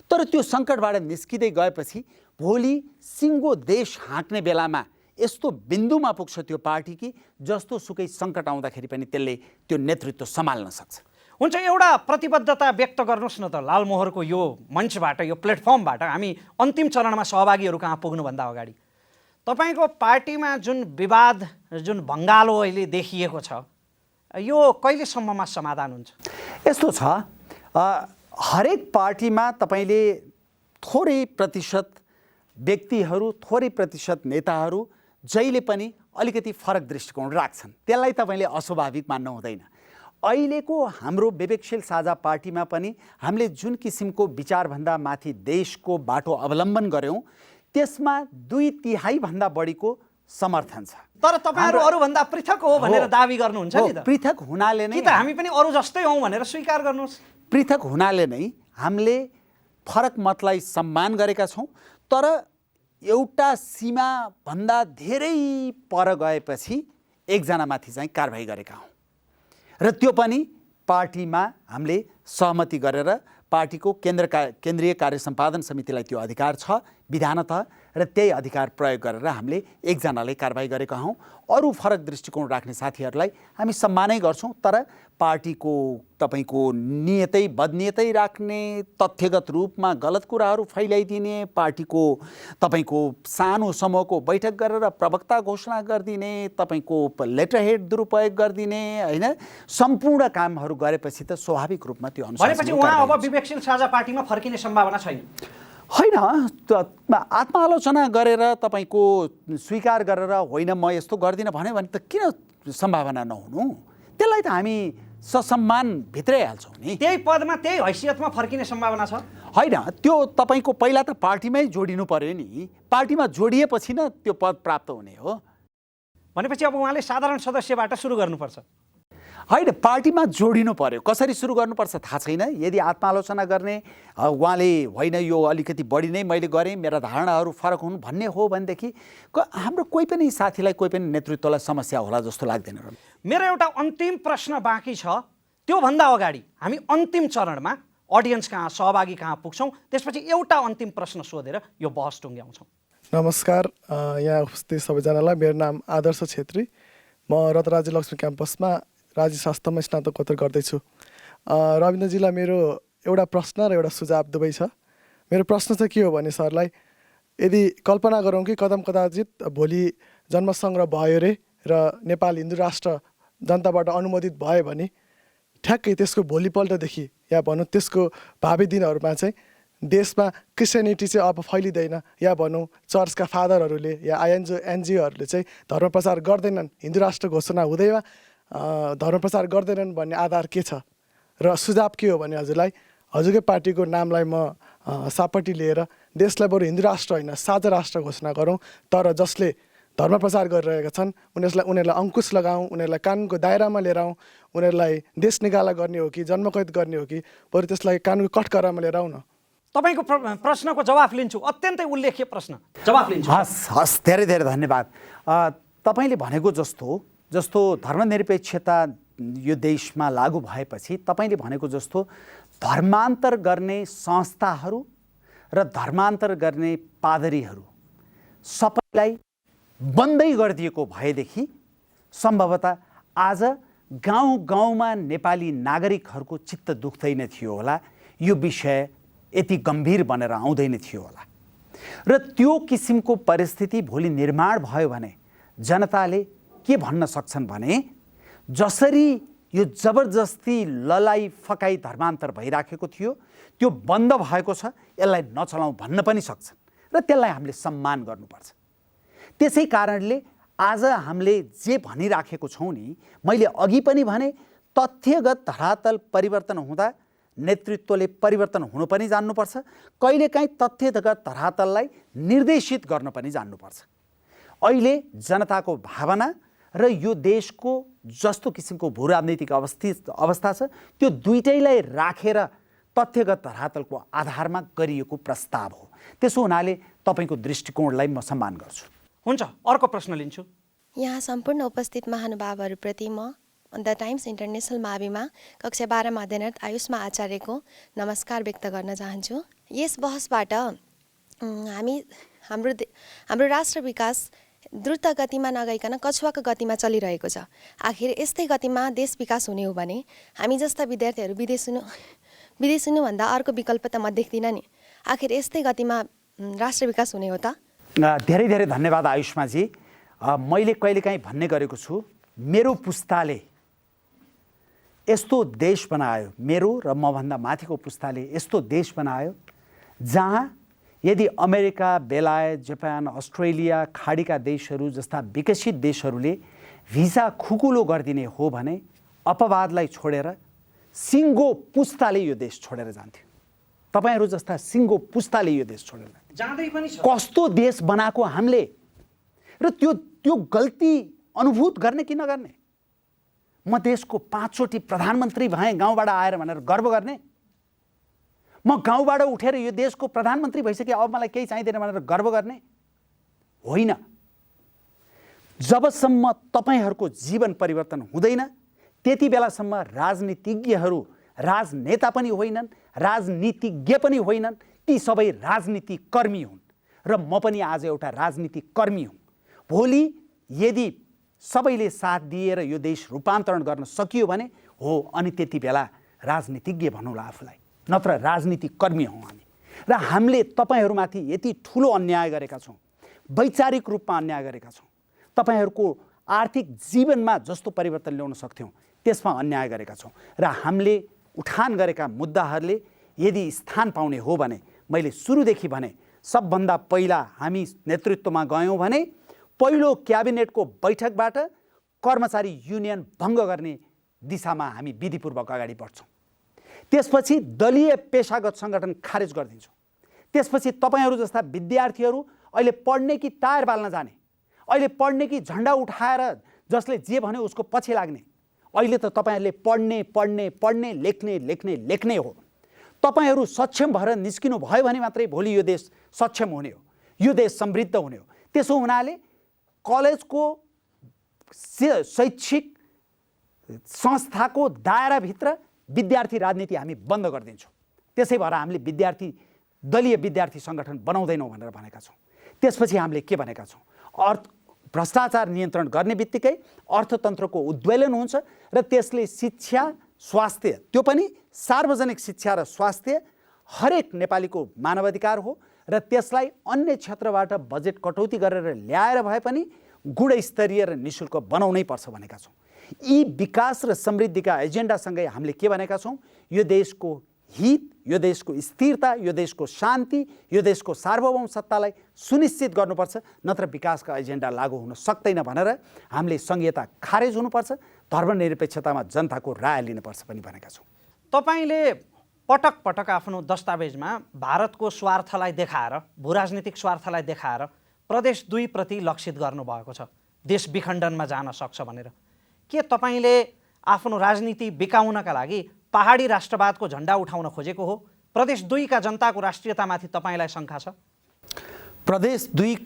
तर त्यो सङ्कटबाट निस्किँदै गएपछि भोलि सिङ्गो देश हाँक्ने बेलामा यस्तो बिन्दुमा पुग्छ त्यो पार्टी कि जस्तो सुकै सङ्कट आउँदाखेरि पनि त्यसले त्यो नेतृत्व सम्हाल्न सक्छ। हुन्छ, एउटा प्रतिबद्धता व्यक्त गर्नुहोस् न त लालमोहरको यो मञ्चबाट, यो प्लेटफर्मबाट। हामी अन्तिम चरणमा सहभागीहरू कहाँ पुग्नुभन्दा अगाडि तपाईँको पार्टीमा जुन विवाद, जुन भङ्गालो अहिले देखिएको छ, यो कहिलेसम्ममा समाधान हुन्छ? यस्तो छ, हरेक पार्टीमा तपाईँले थोरै प्रतिशत व्यक्तिहरू, थोरै प्रतिशत नेताहरू जहिले पनि अलिकति फरक दृष्टिकोण राख्छन्। त्यसलाई तपाईँले अस्वाभाविक मान्नु हुँदैन। अहिलेको हाम्रो विवेकशील साझा पार्टीमा पनि हामीले जुन किसिमको विचारभन्दा माथि देशको बाटो अवलम्बन गऱ्यौँ, त्यसमा 2/3 भन्दा बढीको समर्थन छ। तर तपाईँहरू अरूभन्दा पृथक हो भनेर दावी गर्नुहुन्छ नि त? पृथक हुनाले नै, कि त हामी पनि अरू जस्तै हौँ भनेर स्वीकार गर्नुहोस्। पृथक हुनाले नै हामीले फरक मतलाई सम्मान गरेका छौँ, तर एउटा सीमाभन्दा धेरै पर गएपछि एकजनामाथि चाहिँ कारबाही गरेका हौँ, र त्यो पनि पार्टीमा हामीले सहमति गरेर पार्टीको केन्द्रीय कार्य सम्पादन समितिलाई त्यो अधिकार छ विधानतः, र त्यही अधिकार प्रयोग गरेर हामीले एकजनालाई कारबाही गरेका हौँ। अरू फरक दृष्टिकोण राख्ने साथीहरूलाई हामी सम्मानै गर्छौँ, तर पार्टीको तपाईँको नियतै बदनियतै राख्ने, तथ्यगत रूपमा गलत कुराहरू फैलाइदिने, पार्टीको तपाईँको सानो समूहको बैठक गरेर प्रवक्ता घोषणा गरिदिने, तपाईँको लेटरहेड दुरुपयोग गरिदिने, होइन, सम्पूर्ण कामहरू गरेपछि त स्वाभाविक रूपमा त्यो भनेपछि उहाँ अब विवेकशील साझा पार्टीमा फर्किने सम्भावना छैन? होइन, आत्मालोचना गरेर तपाईँको स्वीकार गरेर होइन म यस्तो गर्दिनँ भन्यो भने त किन सम्भावना नहुनु? त्यसलाई त हामी ससम्मान भित्रै हाल्छौँ नि। त्यही पदमा, त्यही हैसियतमा फर्किने सम्भावना छ? होइन, त्यो तपाईँको पहिला त पार्टीमै जोडिनु पर्यो नि। पार्टीमा जोडिएपछि न त्यो पद प्राप्त हुने हो। भनेपछि अब उहाँले साधारण सदस्यबाट सुरु गर्नुपर्छ? होइन, पार्टीमा जोडिनु पर्यो। कसरी सुरु गर्नुपर्छ थाहा छैन। यदि आत्मालोचना गर्ने उहाँले होइन यो अलिकति बढी नै मैले गरेँ, मेरा धारणाहरू फरक हुन् भन्ने हो भनेदेखि हाम्रो कोही पनि साथीलाई, कोही पनि नेतृत्वलाई समस्या होला जस्तो लाग्दैन। मेरो एउटा अन्तिम प्रश्न बाँकी छ। त्योभन्दा अगाडि हामी अन्तिम चरणमा अडियन्स कहाँ, सहभागी कहाँ पुग्छौँ, त्यसपछि एउटा अन्तिम प्रश्न सोधेर यो बहस टुङ्ग्याउँछौँ। नमस्कार यहाँ उपस्थित सबैजनालाई। मेरो नाम आदर्श छेत्री। म रत्न राज्य लक्ष्मी क्याम्पसमा राज्यशास्त्रमा स्नातकोत्तर गर्दैछु। रविन्द्रजीलाई मेरो एउटा प्रश्न र एउटा सुझाव दुवै छ। मेरो प्रश्न चाहिँ के हो भने सरलाई, यदि कल्पना गरौँ कि कदम कदाचित भोलि जन्मसङ्ग्रह भयो रे र नेपाल हिन्दू राष्ट्र जनताबाट अनुमोदित भयो भने ठ्याक्कै त्यसको भोलिपल्टदेखि या भनौँ त्यसको भावी दिनहरूमा चाहिँ देशमा क्रिस्चियनिटी चाहिँ अब फैलिँदैन, या भनौँ चर्चका फादरहरूले या एनजिओहरूले चाहिँ धर्म प्रचार गर्दैनन्, हिन्दू राष्ट्र घोषणा हुँदैमा धर्म प्रचार गर्दैनन् भन्ने आधार के छ? र सुझाव के हो भने हजुरलाई, हजुरकै पार्टीको नामलाई म सापट्टि लिएर देशलाई बरु हिन्दू राष्ट्र होइन साझा राष्ट्र घोषणा गरौँ, तर जसले धर्म प्रचार गरिरहेका छन् उनीहरूलाई अङ्कुश लगाऊँ, उनीहरूलाई कानुनको दायरामा लिएर आउँ, उनीहरूलाई देश निकाला गर्ने हो कि जन्मकैद गर्ने हो कि बरु त्यसलाई कानुनको कठघरामा लिएर आउँ न। तपाईँको प्रश्नको जवाफ लिन्छु। अत्यन्तै उल्लेख्य प्रश्न, जवाफ लिन्छु। हस्, धेरै धेरै धन्यवाद। तपाईँले भनेको जस्तो धर्मनिरपेक्षता यो देशमा लागू भएपछि तपाईँले भनेको जस्तो धर्मान्तर गर्ने संस्थाहरू र धर्मान्तर गर्ने पादरीहरू सबैलाई बन्दै गरिदिएको भएदेखि सम्भवतः आज गाउँ गाउँमा नेपाली नागरिकहरूको चित्त दुख्दैन थियो होला, यो विषय यति गम्भीर बनेर आउँदैन थियो होला। र त्यो किसिमको परिस्थिति भोलि निर्माण भयो भने जनताले के भन्न सक्छन् भने जसरी यो जबरजस्ती ललाई फकाई धर्मान्तर भइराखेको थियो त्यो बन्द भएको छ, यसलाई नचलाउँ भन्न पनि सक्छन् र त्यसलाई हामीले सम्मान गर्नुपर्छ। त्यसै कारणले आज हामीले जे भनिराखेको छौँ नि, मैले अघि पनि भने तथ्यगत धरातल परिवर्तन हुँदा नेतृत्वले परिवर्तन हुनु पनि जान्नुपर्छ, कहिलेकाहीँ तथ्यगत धरातललाई निर्देशित गर्न पनि जान्नुपर्छ। अहिले जनताको भावना र यो देशको जस्तो किसिमको भू राजनैतिक अवस्था छ त्यो दुइटैलाई राखेर तथ्यगत धरातलको आधारमा गरिएको प्रस्ताव हो। त्यसो हुनाले तपाईँको दृष्टिकोणलाई म सम्मान गर्छु। हुन्छ, अर्को प्रश्न लिन्छु। यहाँ सम्पूर्ण उपस्थित महानुभावहरूप्रति म द टाइम्स इन्टरनेसनल माविमा कक्षा 12मा अध्ययनरत आयुष्मा आचार्यको नमस्कार व्यक्त गर्न चाहन्छु। यस बहसबाट हाम्रो राष्ट्र विकास द्रुत गतिमा नगइकन कछुवाको गतिमा चलिरहेको छ। आखिर यस्तै गतिमा देश विकास हुने हो भने हामी जस्ता विद्यार्थीहरू विदेश हुनुभन्दा अर्को विकल्प त म देख्दिनँ नि। आखिर यस्तै गतिमा राष्ट्र विकास हुने हो त? धेरै धेरै धन्यवाद आयुष्माजी। मैले कहिलेकाहीँ भन्ने गरेको छु, मेरो पुस्ताले यस्तो देश बनायो, मेरो र मभन्दा माथिको पुस्ताले यस्तो देश बनायो जहाँ यदि अमेरिका, बेलायत, जापान, अस्ट्रेलिया, खाडीका देशहरू जस्ता विकसित देशहरूले भिसा खुकुलो गरिदिने हो भने अपवादलाई छोडेर सिङ्गो पुस्ताले यो देश छोडेर जान्थ्यो। तपाईँहरू जस्ता सिङ्गो पुस्ताले यो देश छोडेर जाँदै पनि छ। कस्तो देश बनाएको हामीले, र त्यो गल्ती अनुभूत गर्ने कि नगर्ने? म देशको 5 चोटि प्रधानमन्त्री भएँ गाउँबाट आएर भनेर गर्व गर्ने? म गाउँबाट उठेर यो देशको प्रधानमन्त्री भइसके अब मलाई केही चाहिँदैन भनेर गर्व गर्ने? होइन। जबसम्म तपाईँहरूको जीवन परिवर्तन हुँदैन त्यति बेलासम्म राजनीतिज्ञहरू राजनेता पनि होइनन्, राजनीतिज्ञ पनि होइनन्, ती सबै राजनीति कर्मी हुन् र म पनि आज एउटा राजनीति कर्मी हुँ। भोलि यदि सबैले साथ दिएर यो देश रूपान्तरण गर्न सकियो भने हो, अनि त्यति बेला राजनीतिज्ञ भनौँला आफूलाई, नत्र राजनीति कर्मी हौँ हामी। र हामीले तपाईँहरूमाथि यति ठुलो अन्याय गरेका छौँ, वैचारिक रूपमा अन्याय गरेका छौँ, तपाईँहरूको आर्थिक जीवनमा जस्तो परिवर्तन ल्याउन सक्थ्यौँ त्यसमा अन्याय गरेका छौँ। र हामीले उठान गरेका मुद्दाहरूले यदि स्थान पाउने हो भने, मैले सुरुदेखि भने सबभन्दा पहिला हामी नेतृत्वमा गयौँ भने पहिलो क्याबिनेटको बैठकबाट कर्मचारी युनियन भङ्ग गर्ने दिशामा हामी विधिपूर्वक अगाडि बढ्छौँ। त्यसपछि दलीय पेशागत सङ्गठन खारेज गरिदिन्छौँ। त्यसपछि तपाईँहरू जस्ता विद्यार्थीहरू अहिले पढ्ने कि टायर बाल्न जाने, अहिले पढ्ने कि झन्डा उठाएर जसले जे भन्यो उसको पछि लाग्ने? अहिले त तपाईँहरूले पढ्ने पढ्ने पढ्ने, लेख्ने लेख्ने लेख्ने हो। तपाईँहरू सक्षम भएर निस्किनु भयो भने मात्रै भोलि यो देश सक्षम हुने हो, यो देश समृद्ध हुने हो। त्यसो हुनाले कलेजको शैक्षिक संस्थाको दायराभित्र विद्यार्थी राजनीति हामी बन्द गरिदिन्छौँ। त्यसै भएर हामीले दलीय विद्यार्थी सङ्गठन बनाउँदैनौँ भनेर भनेका छौँ। त्यसपछि हामीले के भनेका छौँ, भ्रष्टाचार नियन्त्रण गर्ने बित्तिकै अर्थतन्त्रको उद्वेलन हुन्छ र त्यसले शिक्षा, स्वास्थ्य, त्यो पनि सार्वजनिक शिक्षा र स्वास्थ्य हरेक नेपालीको मानवाधिकार हो र त्यसलाई अन्य क्षेत्रबाट बजेट कटौती गरेर ल्याएर भए पनि गुणस्तरीय र निःशुल्क बनाउनै पर्छ भनेका छौँ। यी विकास र समृद्धिका एजेन्डासँगै हामीले के भनेका छौँ, यो देशको हित, यो देशको स्थिरता, यो देशको शान्ति, यो देशको सार्वभौम सत्तालाई सुनिश्चित गर्नुपर्छ, नत्र विकासका एजेन्डा लागू हुन सक्दैन भनेर हामीले संहिता खारेज हुनुपर्छ, धर्मनिरपेक्षतामा जनताको राय लिनुपर्छ पनि भनेका छौँ। तपाईँले पटक पटक आफ्नो दस्तावेजमा भारतको स्वार्थलाई देखाएर, भूराजनीतिक स्वार्थलाई देखाएर प्रदेश 2 प्रति लक्षित गर्नुभएको छ, देश विखण्डनमा जान सक्छ भनेर। के तपाईँले आफ्नो राजनीति बिकाउनका लागि पहाडी राष्ट्रवादको झन्डा उठाउन खोजेको हो? प्रदेश 2 का जनताको राष्ट्रियतामाथि तपाईँलाई शङ्का छ? प्रदेश 2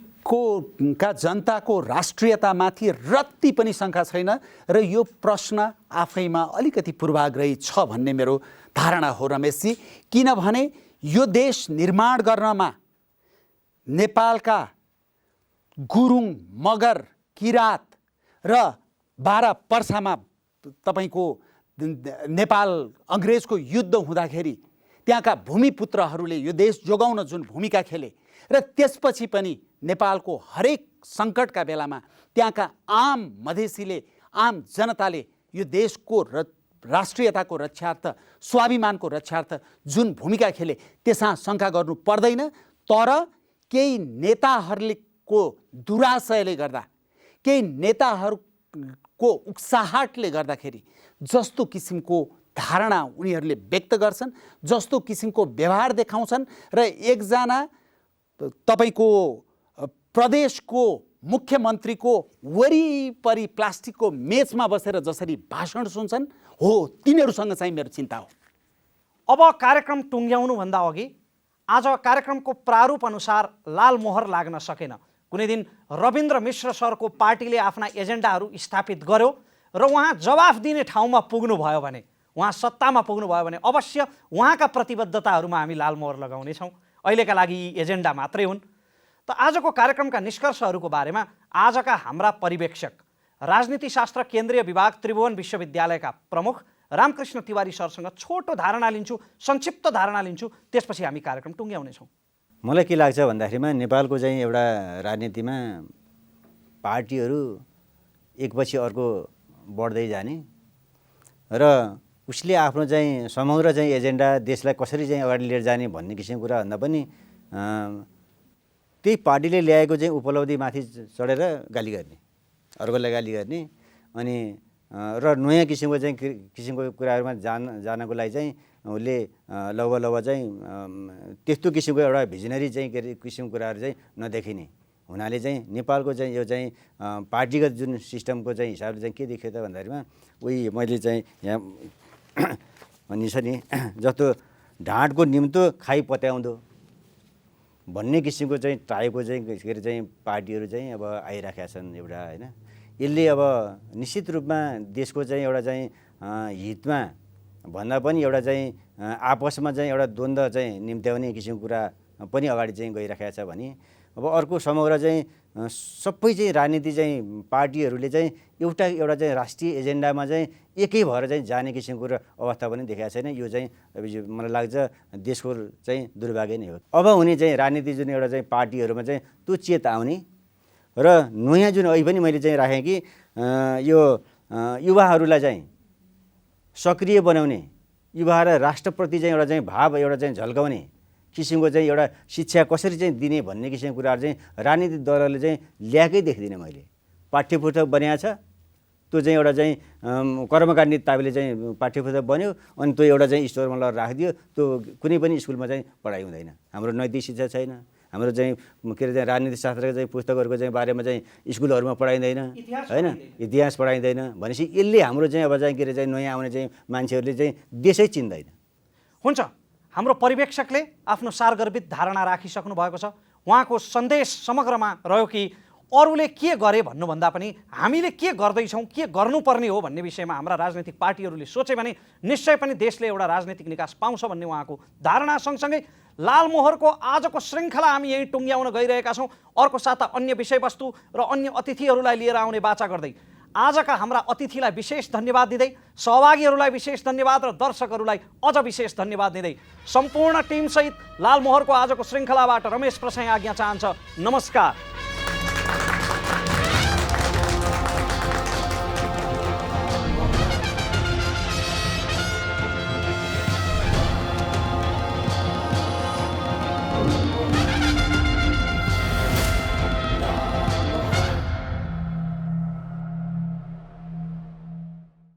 का जनताको राष्ट्रियतामाथि रत्ती पनि शङ्का छैन र यो प्रश्न आफैमा अलिकति पूर्वाग्रही छ भन्ने मेरो धारणा हो रमेशजी। किनभने यो देश निर्माण गर्नमा नेपालका गुरुङ, मगर, किरात र बारा पर्सामा तपाईको नेपाल अङ्ग्रेजको युद्ध हुँदाखेरि त्यहाँका भूमिपुत्रहरूले यो देश जोगाउन जुन भूमिका खेले र त्यसपछि पनि नेपालको हरेक सङ्कटका बेलामा त्यहाँका आम मधेसीले, आम जनताले यो देशको राष्ट्रियताको रक्षार्थ, स्वाभिमानको रक्षार्थ जुन भूमिका खेले त्यसमा शङ्का गर्नु पर्दैन। तर केही नेताहरूको दुराशयले गर्दा, केही नेताहरूको उक्साहटले गर्दाखेरि जस्तो किसिमको धारणा उनीहरूले व्यक्त गर्छन्, जस्तो किसिमको व्यवहार देखाउँछन् र एकजना तपाईको प्रदेशको मुख्यमन्त्रीको वरिपरि प्लास्टिकको मेचमा बसेर जसरी भाषण सुन्छन्, हो तिनीहरूसँग चाहिँ मेरो चिन्ता हो। अब कार्यक्रम टुङ्ग्याउनुभन्दा अघि आज कार्यक्रमको प्रारूप अनुसार लाल मोहर लाग्न सकेन। कुनै दिन रविन्द्र मिश्र सरको पार्टीले आफ्ना एजेन्डाहरू स्थापित गर्यो र उहाँ जवाफ दिने ठाउँमा पुग्नुभयो भने, उहाँ सत्तामा पुग्नुभयो भने अवश्य उहाँका प्रतिबद्धताहरूमा हामी लाल मोहर लगाउनेछौँ। अहिलेका लागि यी एजेन्डा मात्रै हुन्। त आजको कार्यक्रमका निष्कर्षहरूको बारेमा आजका हाम्रा पर्यवेक्षक, राजनीतिशास्त्र केन्द्रीय विभाग त्रिभुवन विश्वविद्यालयका प्रमुख रामकृष्ण तिवारी सरसँग छोटो धारणा लिन्छु, संक्षिप्त धारणा लिन्छु, त्यसपछि हामी कार्यक्रम टुङ्ग्याउनेछौँ। मलाई के लाग्छ भन्दाखेरिमा नेपालको चाहिँ एउटा राजनीतिमा पार्टीहरू एकपछि अर्को बढ्दै जाने र उसले आफ्नो चाहिँ समग्र चाहिँ एजेन्डा देशलाई कसरी चाहिँ अगाडि लिएर जाने भन्ने किसिमको कुराभन्दा पनि त्यही पार्टीले ल्याएको चाहिँ उपलब्धिमाथि चढेर गाली गर्ने, अर्कोलाई गाली गर्ने, अनि र नयाँ किसिमको कुराहरूमा जानको लागि चाहिँ उसले लगभग चाहिँ त्यस्तो किसिमको एउटा भिजनरी चाहिँ किसिमको कुराहरू चाहिँ नदेखिने हुनाले चाहिँ नेपालको चाहिँ यो चाहिँ पार्टीगत जुन सिस्टमको चाहिँ हिसाबले चाहिँ के देखियो त भन्दाखेरिमा उही मैले चाहिँ यहाँ भनिन्छ नि, जस्तो ढाँटको निम्तो खाइ पत्याउँदो भन्ने किसिमको चाहिँ टाइपको चाहिँ के अरे चाहिँ पार्टीहरू चाहिँ अब आइराखेका छन् एउटा, होइन। यसले अब निश्चित रूपमा देशको चाहिँ एउटा चाहिँ हितमा भन्दा पनि एउटा चाहिँ आपसमा चाहिँ एउटा द्वन्द्व चाहिँ निम्त्याउने किसिमको कुरा पनि अगाडि चाहिँ गइराखेको छ भने अब अर्को समग्र चाहिँ सबै चाहिँ राजनीति चाहिँ पार्टीहरूले चाहिँ एउटा चाहिँ राष्ट्रिय एजेन्डामा चाहिँ एकै भएर चाहिँ जाने किसिमको अवस्था पनि देखाएको छैन। यो चाहिँ मलाई लाग्छ देशको चाहिँ दुर्भाग्य नै हो। अब हुने चाहिँ राजनीति जुन एउटा चाहिँ पार्टीहरूमा चाहिँ त्यो चेत आउने र नयाँ जुन अहिले पनि मैले चाहिँ राखेँ कि यो युवाहरूलाई चाहिँ सक्रिय बनाउने, युवा र राष्ट्रप्रति चाहिँ एउटा चाहिँ भाव एउटा चाहिँ झल्काउने किसिमको चाहिँ एउटा शिक्षा कसरी चाहिँ दिने भन्ने किसिमको कुराहरू चाहिँ राजनीतिक दलहरूले चाहिँ ल्याएकै देख्दिनँ मैले। पाठ्यपुस्तक बनाएको छ, त्यो चाहिँ एउटा चाहिँ कर्मकाण्डी ताबेले चाहिँ पाठ्यपुस्तक बन्यो अनि त्यो एउटा चाहिँ स्टोरमा लगेर राखिदियो, त्यो कुनै पनि स्कुलमा चाहिँ पढाइ हुँदैन। हाम्रो नैतिक शिक्षा छैन, हाम्रो चाहिँ के अरे चाहिँ राजनीतिक शास्त्रको चाहिँ पुस्तकहरूको चाहिँ बारेमा चाहिँ स्कुलहरूमा पढाइँदैन, होइन, इतिहास पढाइँदैन भनेपछि यसले हाम्रो चाहिँ अब चाहिँ के अरे चाहिँ नयाँ आउने चाहिँ मान्छेहरूले चाहिँ देशै चिन्दैन। हुन्छ, हाम्रो पर्यवेक्षकले आफ्नो सारगर्भित धारणा राखिसक्नु भएको छ। उहाँको सन्देश समग्रमा रह्यो कि अरूले के गरे भन्नुभन्दा पनि हामीले के गर्दैछौँ, के गर्नुपर्ने हो भन्ने विषयमा हाम्रा राजनीतिक पार्टीहरूले सोचे भने निश्चय पनि देशले एउटा राजनीतिक निकास पाउँछ भन्ने उहाँको धारणा सँगसँगै लालमोहरको आजको श्रृङ्खला हामी यहीँ टुङ्ग्याउन गइरहेका छौँ। अर्को साता अन्य विषयवस्तु र अन्य अतिथिहरूलाई लिएर आउने बाचा गर्दै आजका हाम्रा अतिथिलाई विशेष धन्यवाद दिँदै, सहभागीहरूलाई विशेष धन्यवाद र दर्शकहरूलाई अझ विशेष धन्यवाद दिँदै सम्पूर्ण टिमसहित लालमोहरको आजको श्रृङ्खलाबाट रमेश प्रसाई आज्ञा चाहन्छ। नमस्कार।